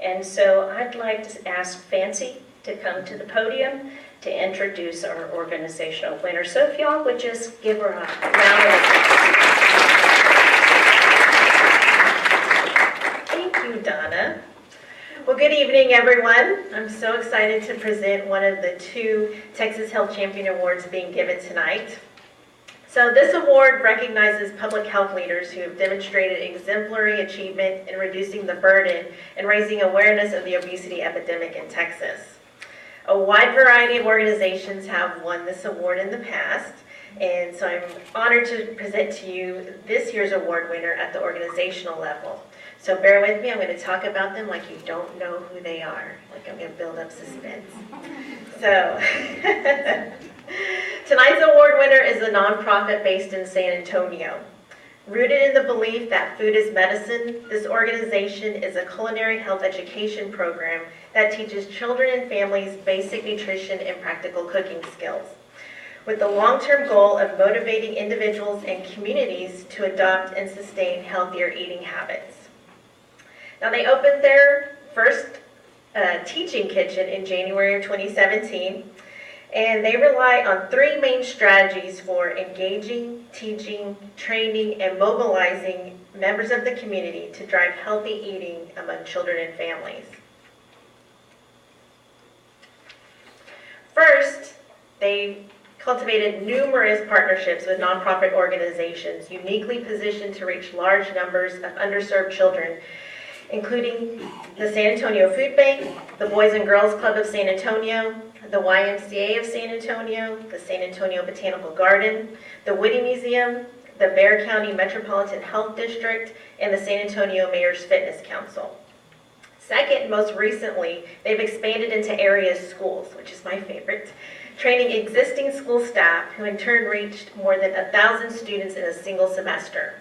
S11: And so I'd like to ask Fancy to come to the podium to introduce our organizational winner. So if y'all would just give her a round of applause.
S12: Thank you, Donna. Well, good evening, everyone. I'm so excited to present one of the 2 Texas Health Champion Awards being given tonight. So this award recognizes public health leaders who have demonstrated exemplary achievement in reducing the burden and raising awareness of the obesity epidemic in Texas. A wide variety of organizations have won this award in the past, and so I'm honored to present to you this year's award winner at the organizational level. So bear with me, I'm going to talk about them like you don't know who they are, like I'm going to build up suspense. So, tonight's award winner is a nonprofit based in San Antonio. Rooted in the belief that food is medicine, this organization is a culinary health education program that teaches children and families basic nutrition and practical cooking skills, with the long-term goal of motivating individuals and communities to adopt and sustain healthier eating habits. Now, they opened their first teaching kitchen in January of 2017, and they rely on 3 main strategies for engaging, teaching, training, and mobilizing members of the community to drive healthy eating among children and families. First, they cultivated numerous partnerships with nonprofit organizations uniquely positioned to reach large numbers of underserved children, including the San Antonio Food Bank, the Boys and Girls Club of San Antonio, the YMCA of San Antonio, the San Antonio Botanical Garden, the Whitty Museum, the Bexar County Metropolitan Health District, and the San Antonio Mayor's Fitness Council. Second, most recently, they've expanded into area schools, which is my favorite, training existing school staff who in turn reached more than 1,000 students in a single semester.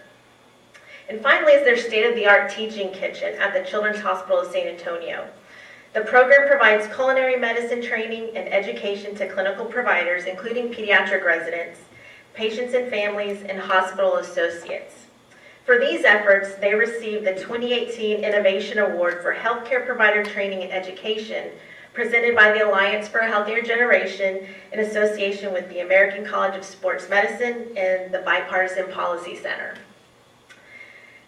S12: And finally is their state-of-the-art teaching kitchen at the Children's Hospital of San Antonio. The program provides culinary medicine training and education to clinical providers, including pediatric residents, patients and families, and hospital associates. For these efforts, they received the 2018 Innovation Award for Healthcare Provider Training and Education, presented by the Alliance for a Healthier Generation in association with the American College of Sports Medicine and the Bipartisan Policy Center.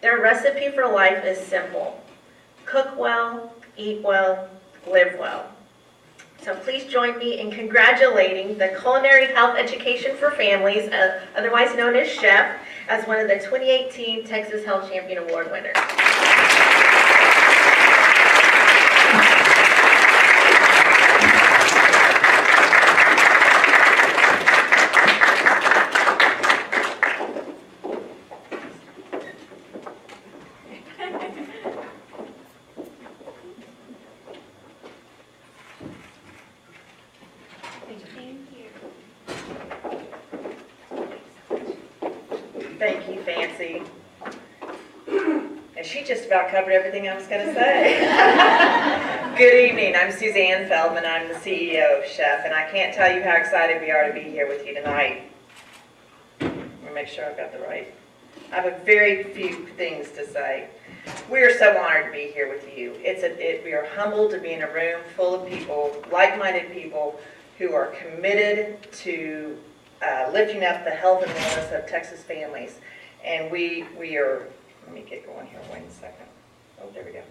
S12: Their recipe for life is simple: cook well, eat well, live well. So please join me in congratulating the Culinary Health Education for Families, otherwise known as CHEF, as one of the 2018 Texas Health Champion Award winners. Thank you, Fancy. And she just about covered everything I was going to say. Good evening, I'm Suzanne Feldman, I'm the CEO of Chef, and I can't tell you how excited we are to be here with you tonight. Let me make sure I've got the right. I have a very few things to say. We are so honored to be here with you. We are humbled to be in a room full of people, like-minded people, who are committed to lifting up the health and wellness of Texas families. And we are, let me get going here, wait a second. Oh, there we go.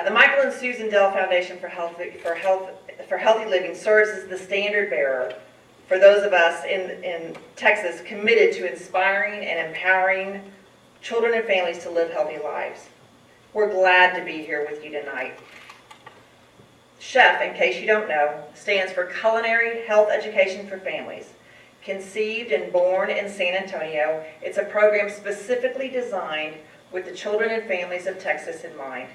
S12: The Michael and Susan Dell Foundation for Healthy Living serves as the standard bearer for those of us in Texas committed to inspiring and empowering children and families to live healthy lives. We're glad to be here with you tonight. CHEF, in case you don't know, stands for Culinary Health Education for Families. Conceived and born in San Antonio, it's a program specifically designed with the children and families of Texas in mind.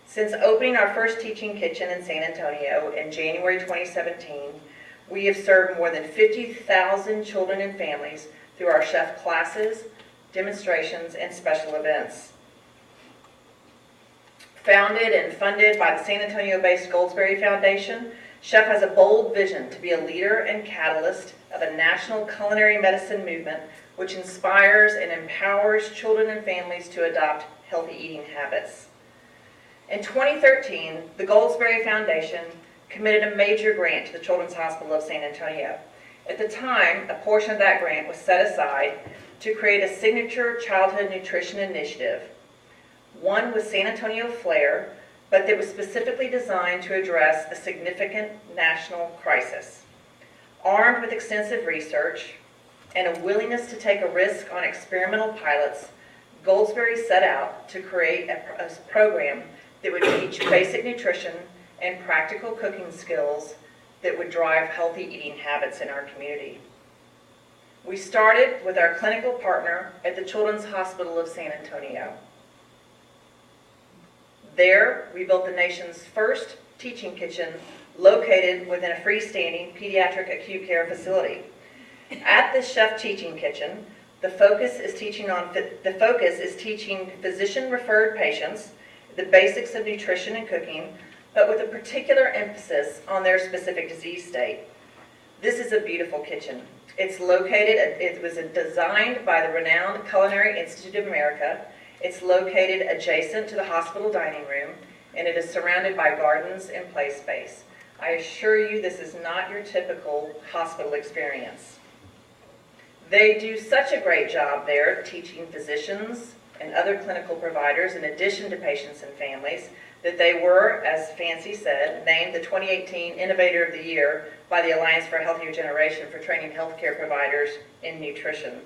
S12: Since opening our first teaching kitchen in San Antonio in January 2017, we have served more than 50,000 children and families through our chef classes, demonstrations, and special events. Founded and funded by the San Antonio-based Goldsberry Foundation, CHEF has a bold vision to be a leader and catalyst of a national culinary medicine movement which inspires and empowers children and families to adopt healthy eating habits. In 2013, the Goldsberry Foundation committed a major grant to the Children's Hospital of San Antonio. At the time, a portion of that grant was set aside to create a signature childhood nutrition initiative, one with San Antonio flair, but that was specifically designed to address a significant national crisis. Armed with extensive research and a willingness to take a risk on experimental pilots, Goldsberry set out to create a program that would teach basic nutrition and practical cooking skills that would drive healthy eating habits in our community. We started with our clinical partner at the Children's Hospital of San Antonio. There, we built the nation's first teaching kitchen located within a freestanding pediatric acute care facility. At this chef teaching kitchen, the focus is teaching physician-referred patients the basics of nutrition and cooking, but with a particular emphasis on their specific disease state. This is a beautiful kitchen. It was designed by the renowned Culinary Institute of America. It's located adjacent to the hospital dining room, and it is surrounded by gardens and play space. I assure you this is not your typical hospital experience. They do such a great job there teaching physicians and other clinical providers in addition to patients and families that they were, as Fancy said, named the 2018 Innovator of the Year by the Alliance for a Healthier Generation for training healthcare providers in nutrition.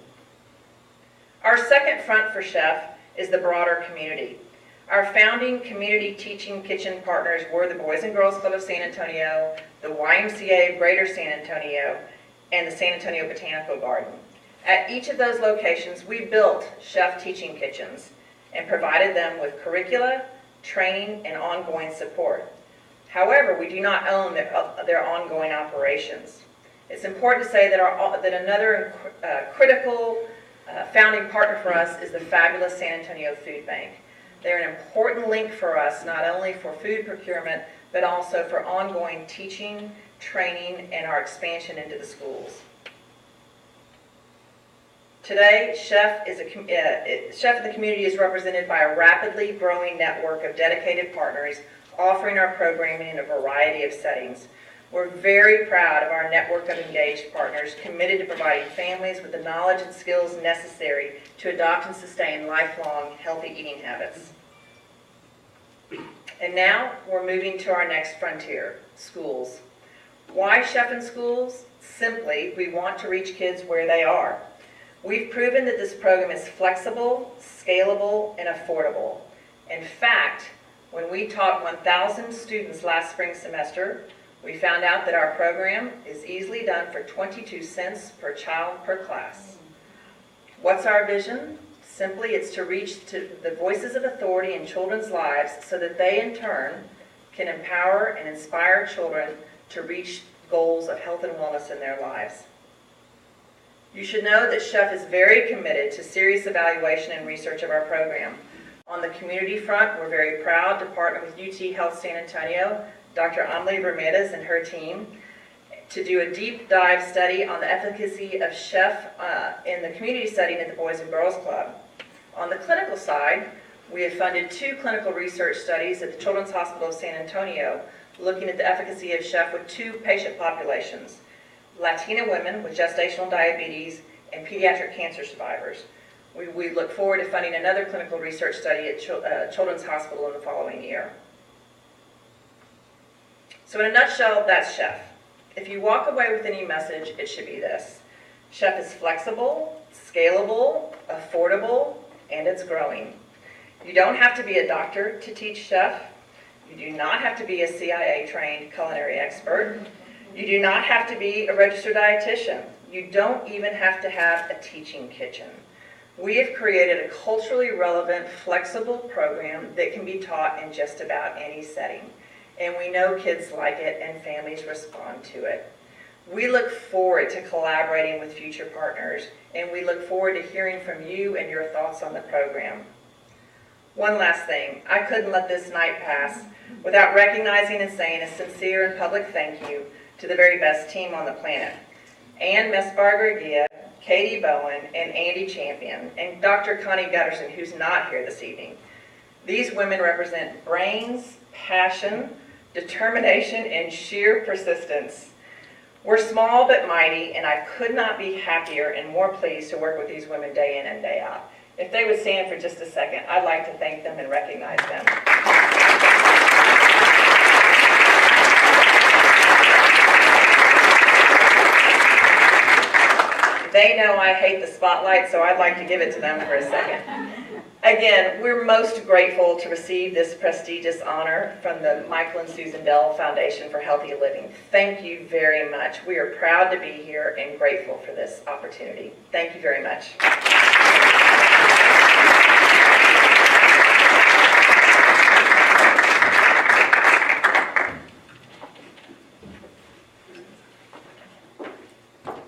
S12: Our second front for CHEF is the broader community. Our founding community teaching kitchen partners were the Boys and Girls Club of San Antonio, the YMCA of Greater San Antonio, and the San Antonio Botanical Garden. At each of those locations, we built chef teaching kitchens and provided them with curricula, training, and ongoing support. However, we do not own their ongoing operations. It's important to say that another critical founding partner for us is the fabulous San Antonio Food Bank. They're an important link for us, not only for food procurement, but also for ongoing teaching, training, and our expansion into the schools. Today, Chef of the Community is represented by a rapidly growing network of dedicated partners offering our programming in a variety of settings. We're very proud of our network of engaged partners committed to providing families with the knowledge and skills necessary to adopt and sustain lifelong healthy eating habits. And now we're moving to our next frontier, schools. Why Chef in schools? Simply, we want to reach kids where they are. We've proven that this program is flexible, scalable, and affordable. In fact, when we taught 1,000 students last spring semester, we found out that our program is easily done for 22 cents per child per class. What's our vision? Simply, it's to reach to the voices of authority in children's lives so that they, in turn, can empower and inspire children to reach goals of health and wellness in their lives.
S13: You should know that Chef is very committed to serious evaluation and research of our program. On the community front, we're very proud to partner with UT Health San Antonio, Dr. Amelie Bermudez and her team, to do a deep dive study on the efficacy of Chef in the community setting at the Boys and Girls Club. On the clinical side, we have funded 2 clinical research studies at the Children's Hospital of San Antonio, looking at the efficacy of Chef with 2 patient populations, Latina women with gestational diabetes and pediatric cancer survivors. We look forward to funding another clinical research study at Children's Hospital in the following year. So in a nutshell, that's Chef. If you walk away with any message, it should be this. Chef is flexible, scalable, affordable, and it's growing. You don't have to be a doctor to teach Chef. You do not have to be a CIA-trained culinary expert. You do not have to be a registered dietitian. You don't even have to have a teaching kitchen. We have created a culturally relevant, flexible program that can be taught in just about any setting. And we know kids like it and families respond to it. We look forward to collaborating with future partners, and we look forward to hearing from you and your thoughts on the program. One last thing, I couldn't let this night pass without recognizing and saying a sincere and public thank you to the very best team on the planet. Ann Messbarger-Gia, Katie Bowen, and Andy Champion, and Dr. Connie Gutterson, who's not here this evening. These women represent brains, passion, determination, and sheer persistence. We're small but mighty, and I could not be happier and more pleased to work with these women day in and day out. If they would stand for just a second, I'd like to thank them and recognize them. They know I hate the spotlight, so I'd like to give it to them for a second. Again, we're most grateful to receive this prestigious honor from the Michael and Susan Dell Foundation for Healthy Living. Thank you very much. We are proud to be here and grateful for this opportunity. Thank you very much.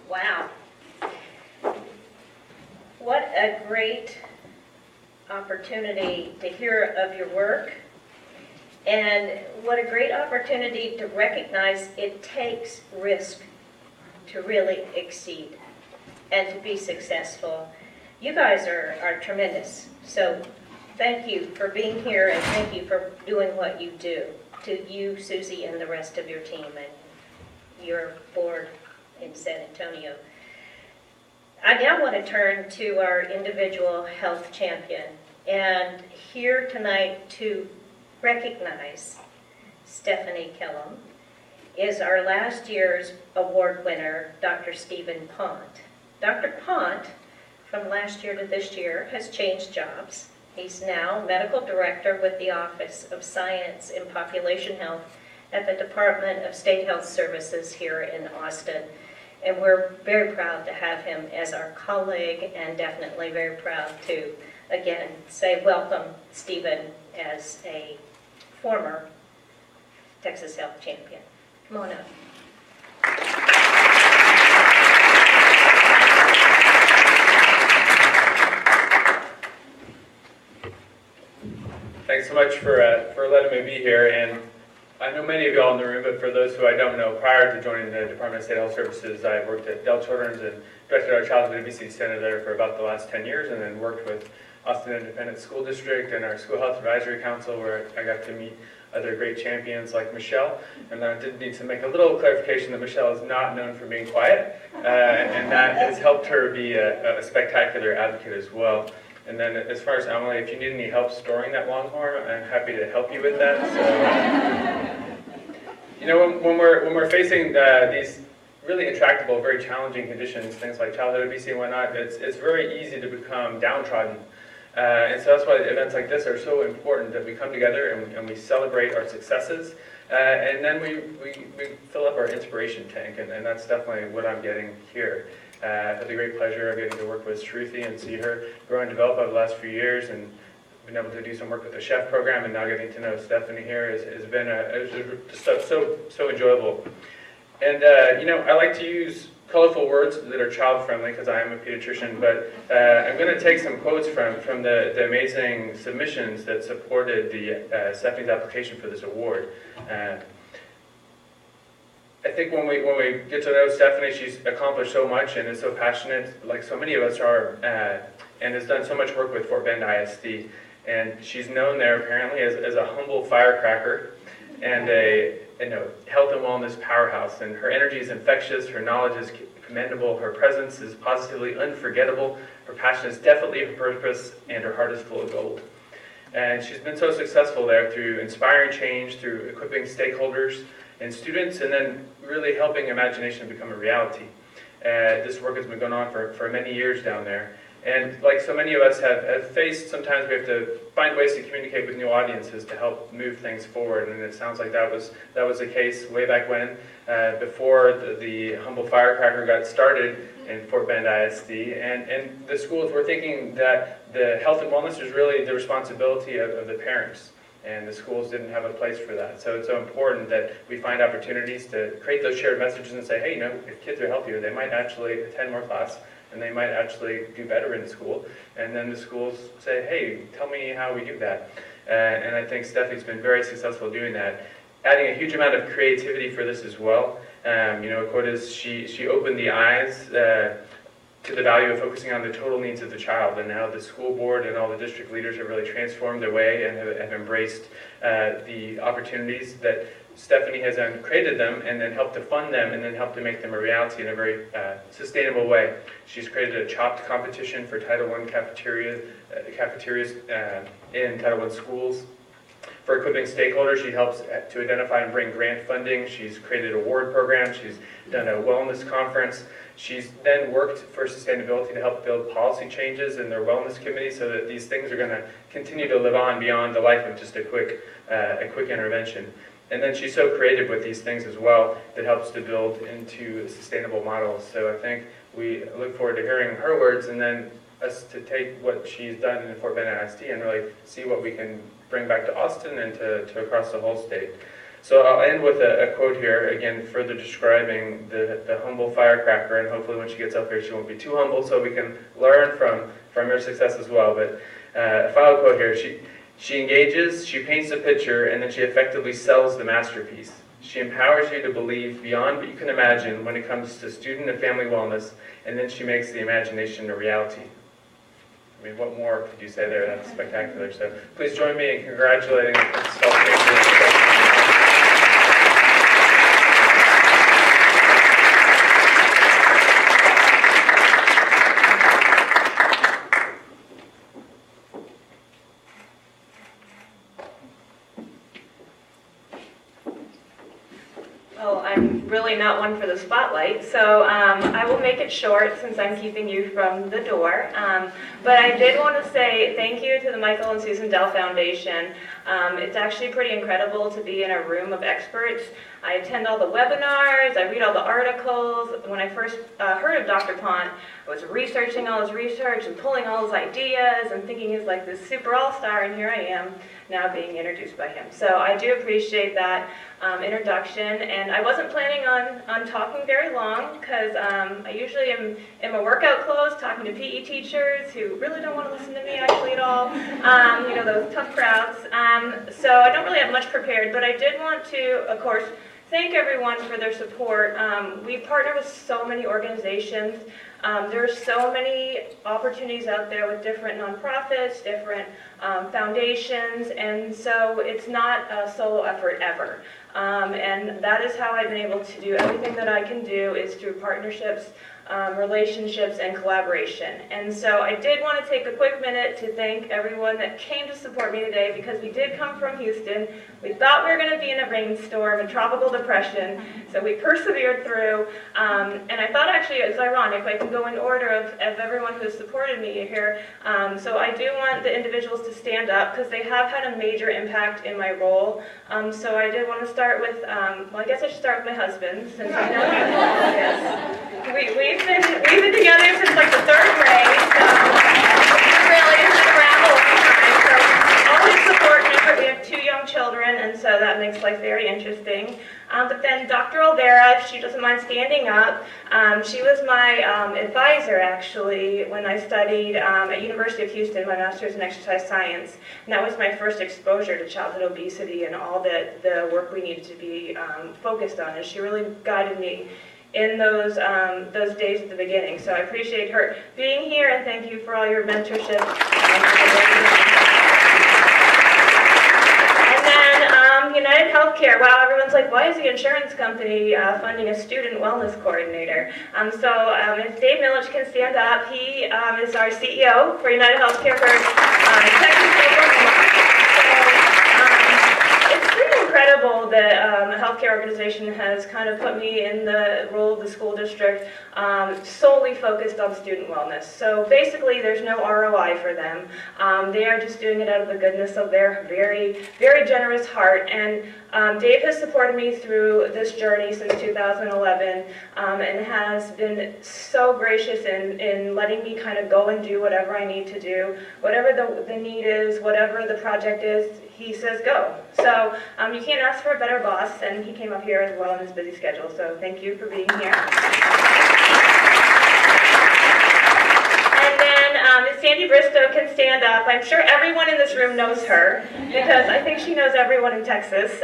S11: Wow. What a great opportunity to hear of your work, and what a great opportunity to recognize it takes risk to really exceed and to be successful. You guys are tremendous, so thank you for being here and thank you for doing what you do. To you, Susie, and the rest of your team and your board in San Antonio. I now want to turn to our individual health champion, and here tonight to recognize Stephanie Kellum is our last year's award winner, Dr. Stephen Pont. Dr. Pont, from last year to this year, has changed jobs. He's now medical director with the Office of Science and Population Health at the Department of State Health Services here in Austin. And we're very proud to have him as our colleague, and definitely very proud to, again, say welcome, Stephen, as a former Texas Health champion. Come on up.
S14: Thanks so much for letting me be here. And I know many of you all in the room, but for those who I don't know, prior to joining the Department of State Health Services, I worked at Dell Children's and directed our Childhood Obesity Center there for about the last 10 years, and then worked with Austin Independent School District and our School Health Advisory Council, where I got to meet other great champions like Michelle. And I did need to make a little clarification that Michelle is not known for being quiet, and that has helped her be a spectacular advocate as well. And then as far as Emily, if you need any help storing that Longhorn, I'm happy to help you with that. So, you know, when we're facing these really intractable, very challenging conditions, things like childhood obesity and whatnot, it's very easy to become downtrodden. And so that's why events like this are so important, that we come together and we celebrate our successes, and then we fill up our inspiration tank, and that's definitely what I'm getting here. I've had the great pleasure of getting to work with Shruthi and see her grow and develop over the last few years, and been able to do some work with the chef program, and now getting to know Stephanie here has been so enjoyable. And you know, I like to use colorful words that are child-friendly, because I am a pediatrician, but I'm going to take some quotes from the amazing submissions that supported the Stephanie's application for this award. I think when we get to know Stephanie, she's accomplished so much and is so passionate, like so many of us are, and has done so much work with Fort Bend ISD. And she's known there apparently as a humble firecracker and a health and wellness powerhouse. And her energy is infectious, her knowledge is commendable, her presence is positively unforgettable, her passion is definitely her purpose, and her heart is full of gold. And she's been so successful there through inspiring change, through equipping stakeholders and students, and then really helping imagination become a reality. This work has been going on for many years down there. And like so many of us have faced, sometimes we have to find ways to communicate with new audiences to help move things forward. And it sounds like that was the case way back when, before the Humble Firecracker got started in Fort Bend ISD. And the schools were thinking that the health and wellness is really the responsibility of the parents. And the schools didn't have a place for that. So it's so important that we find opportunities to create those shared messages and say, hey, if kids are healthier, they might actually attend more class, and they might actually do better in school. And then the schools say, hey, tell me how we do that. And I think Stephanie's been very successful doing that, adding a huge amount of creativity for this as well. A quote is, she opened the eyes to the value of focusing on the total needs of the child, and now the school board and all the district leaders have really transformed their way and have embraced the opportunities that Stephanie has created them and then helped to fund them and then helped to make them a reality in a very sustainable way. She's created a chopped competition for Title I cafeterias in Title I schools. For equipping stakeholders, she helps to identify and bring grant funding. She's created award programs. She's done a wellness conference. She's then worked for sustainability to help build policy changes in their wellness committee so that these things are going to continue to live on beyond the life of just a quick intervention. And then she's so creative with these things as well that helps to build into sustainable models. So I think we look forward to hearing her words and then us to take what she's done in Fort Bend ISD and really see what we can bring back to Austin and to across the whole state. So I'll end with a quote here, again, further describing the humble firecracker, and hopefully when she gets up here she won't be too humble so we can learn from her success as well. But a final quote here, she engages, she paints a picture, and then she effectively sells the masterpiece. She empowers you to believe beyond what you can imagine when it comes to student and family wellness, and then she makes the imagination a reality. I mean, what more could you say there? That's spectacular. So please join me in congratulating the Principal.
S12: Well, I'm really not one for the spotlight, so I will make it short since I'm keeping you from the door. But I did want to say thank you to the Michael and Susan Dell Foundation. It's actually pretty incredible to be in a room of experts. I attend all the webinars, I read all the articles. When I first heard of Dr. Pont, I was researching all his research and pulling all his ideas and thinking he's like this super all-star, and here I am now being introduced by him. So I do appreciate that introduction, and I wasn't planning on talking very long because I usually am in my workout clothes talking to PE teachers who really don't want to listen to me actually at all, those tough crowds. So I don't really have much prepared, but I did want to, of course, thank everyone for their support. We partner with so many organizations. There are so many opportunities out there with different nonprofits, different foundations, and so it's not a solo effort ever. And that is how I've been able to do everything that I can do is through partnerships, relationships, and collaboration. And so I did want to take a quick minute to thank everyone that came to support me today because we did come from Houston. We thought we were going to be in a rainstorm, a tropical depression, so we persevered through. And I thought actually it was ironic, I can go in order of everyone who has supported me here. So I do want the individuals to stand up because they have had a major impact in my role. So I did want to start with, I guess I should start with my husband since I know him. Yes. We've been together since like the 3rd grade, so really it's been around a long time. So all his support, we have 2 young children, and so that makes life very interesting. The then Dr. Olvera, if she doesn't mind standing up, she was my advisor actually when I studied at University of Houston, my master's in exercise science. And that was my first exposure to childhood obesity and all the work we needed to be focused on. And she really guided me in those days at the beginning. So I appreciate her being here, and thank you for all your mentorship. And then United Healthcare. Wow, everyone's like, why is the insurance company funding a student wellness coordinator? If Dave Millich can stand up, he is our CEO for United Healthcare for Texas, Oklahoma. It's pretty incredible that a healthcare organization has kind of put me in the role of the school district solely focused on student wellness. So basically there's no ROI for them. They are just doing it out of the goodness of their very, very generous heart. And Dave has supported me through this journey since 2011 and has been so gracious in letting me kind of go and do whatever I need to do. Whatever the need is, whatever the project is, he says go. So you can't ask for a better boss, and he came up here as well in his busy schedule. So thank you for being here. And then if Sandy Bristow can stand up. I'm sure everyone in this room knows her because I think she knows everyone in Texas.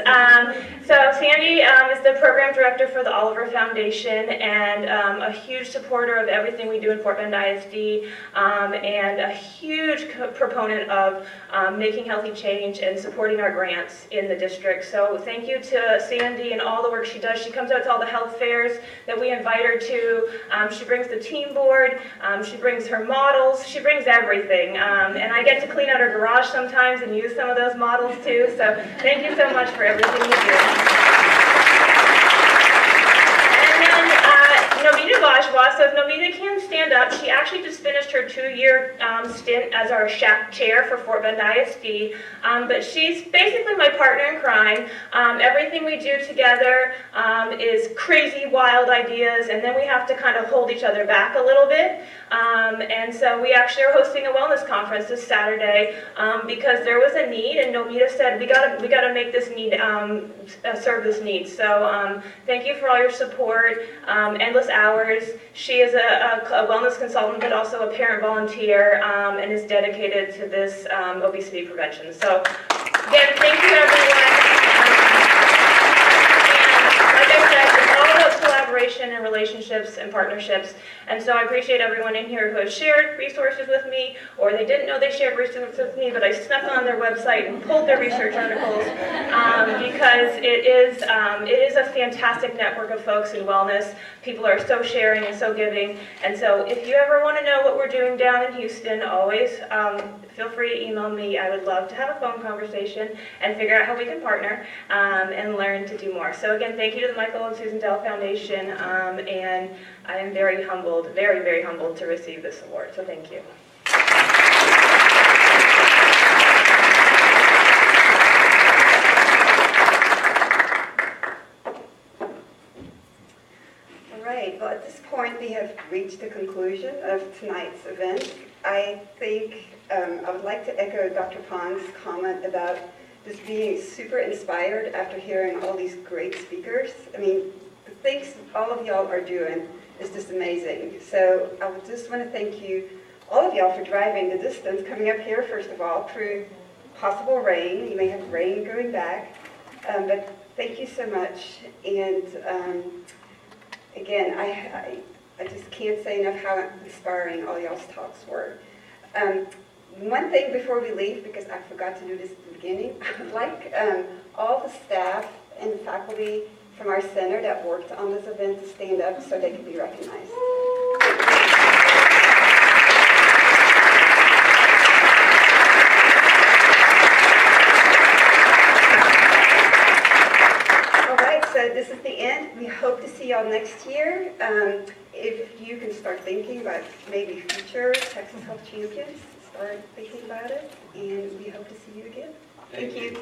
S12: So Sandy is the program director for the Oliver Foundation and a huge supporter of everything we do in Fort Bend ISD and a huge proponent of making healthy change and supporting our grants in the district. So thank you to Sandy and all the work she does. She comes out to all the health fairs that we invite her to. She brings the team board. She brings her models. She brings everything. And I get to clean out her garage sometimes and use some of those models too. So thank you so much for everything you do. And then Nomita Bajwa, so if Nomita can stand up, she actually just finished her 2-year stint as our SHAC chair for Fort Bend ISD, but she's basically my partner in crime. Everything we do together is crazy, wild ideas, and then we have to kind of hold each other back a little bit. And so we actually are hosting a wellness conference this Saturday because there was a need, and Nomita said we gotta make this need serve this need. So thank you for all your support. Endless hours. She is a wellness consultant, but also a parent volunteer, and is dedicated to this obesity prevention. So again, thank you everyone. Like I said, it's all about collaboration and relationships and partnerships. And so I appreciate everyone in here who has shared resources with me, or they didn't know they shared resources with me, but I snuck on their website and pulled their research articles because it is a fantastic network of folks in wellness. People are so sharing and so giving. And so if you ever want to know what we're doing down in Houston, always feel free to email me. I would love to have a phone conversation and figure out how we can partner and learn to do more. So again, thank you to the Michael and Susan Dell Foundation, and I am very humbled, very, very humbled to receive this award. So thank you.
S1: All right, well, at this point, we have reached the conclusion of tonight's event. I think I would like to echo Dr. Pond's comment about just being super inspired after hearing all these great speakers. I mean, the things all of y'all are doing is just amazing. So I would just want to thank you, all of y'all, for driving the distance, coming up here, first of all, through possible rain. You may have rain going back, but thank you so much. And again, I just can't say enough how inspiring all y'all's talks were. One thing before we leave, because I forgot to do this at the beginning, I would like all the staff and faculty from our center that worked on this event to stand up so they can be recognized. All right, so this is the end. We hope to see y'all next year. If you can start thinking about maybe future Texas Health Champions, start thinking about it, and we hope to see you again. Thank you.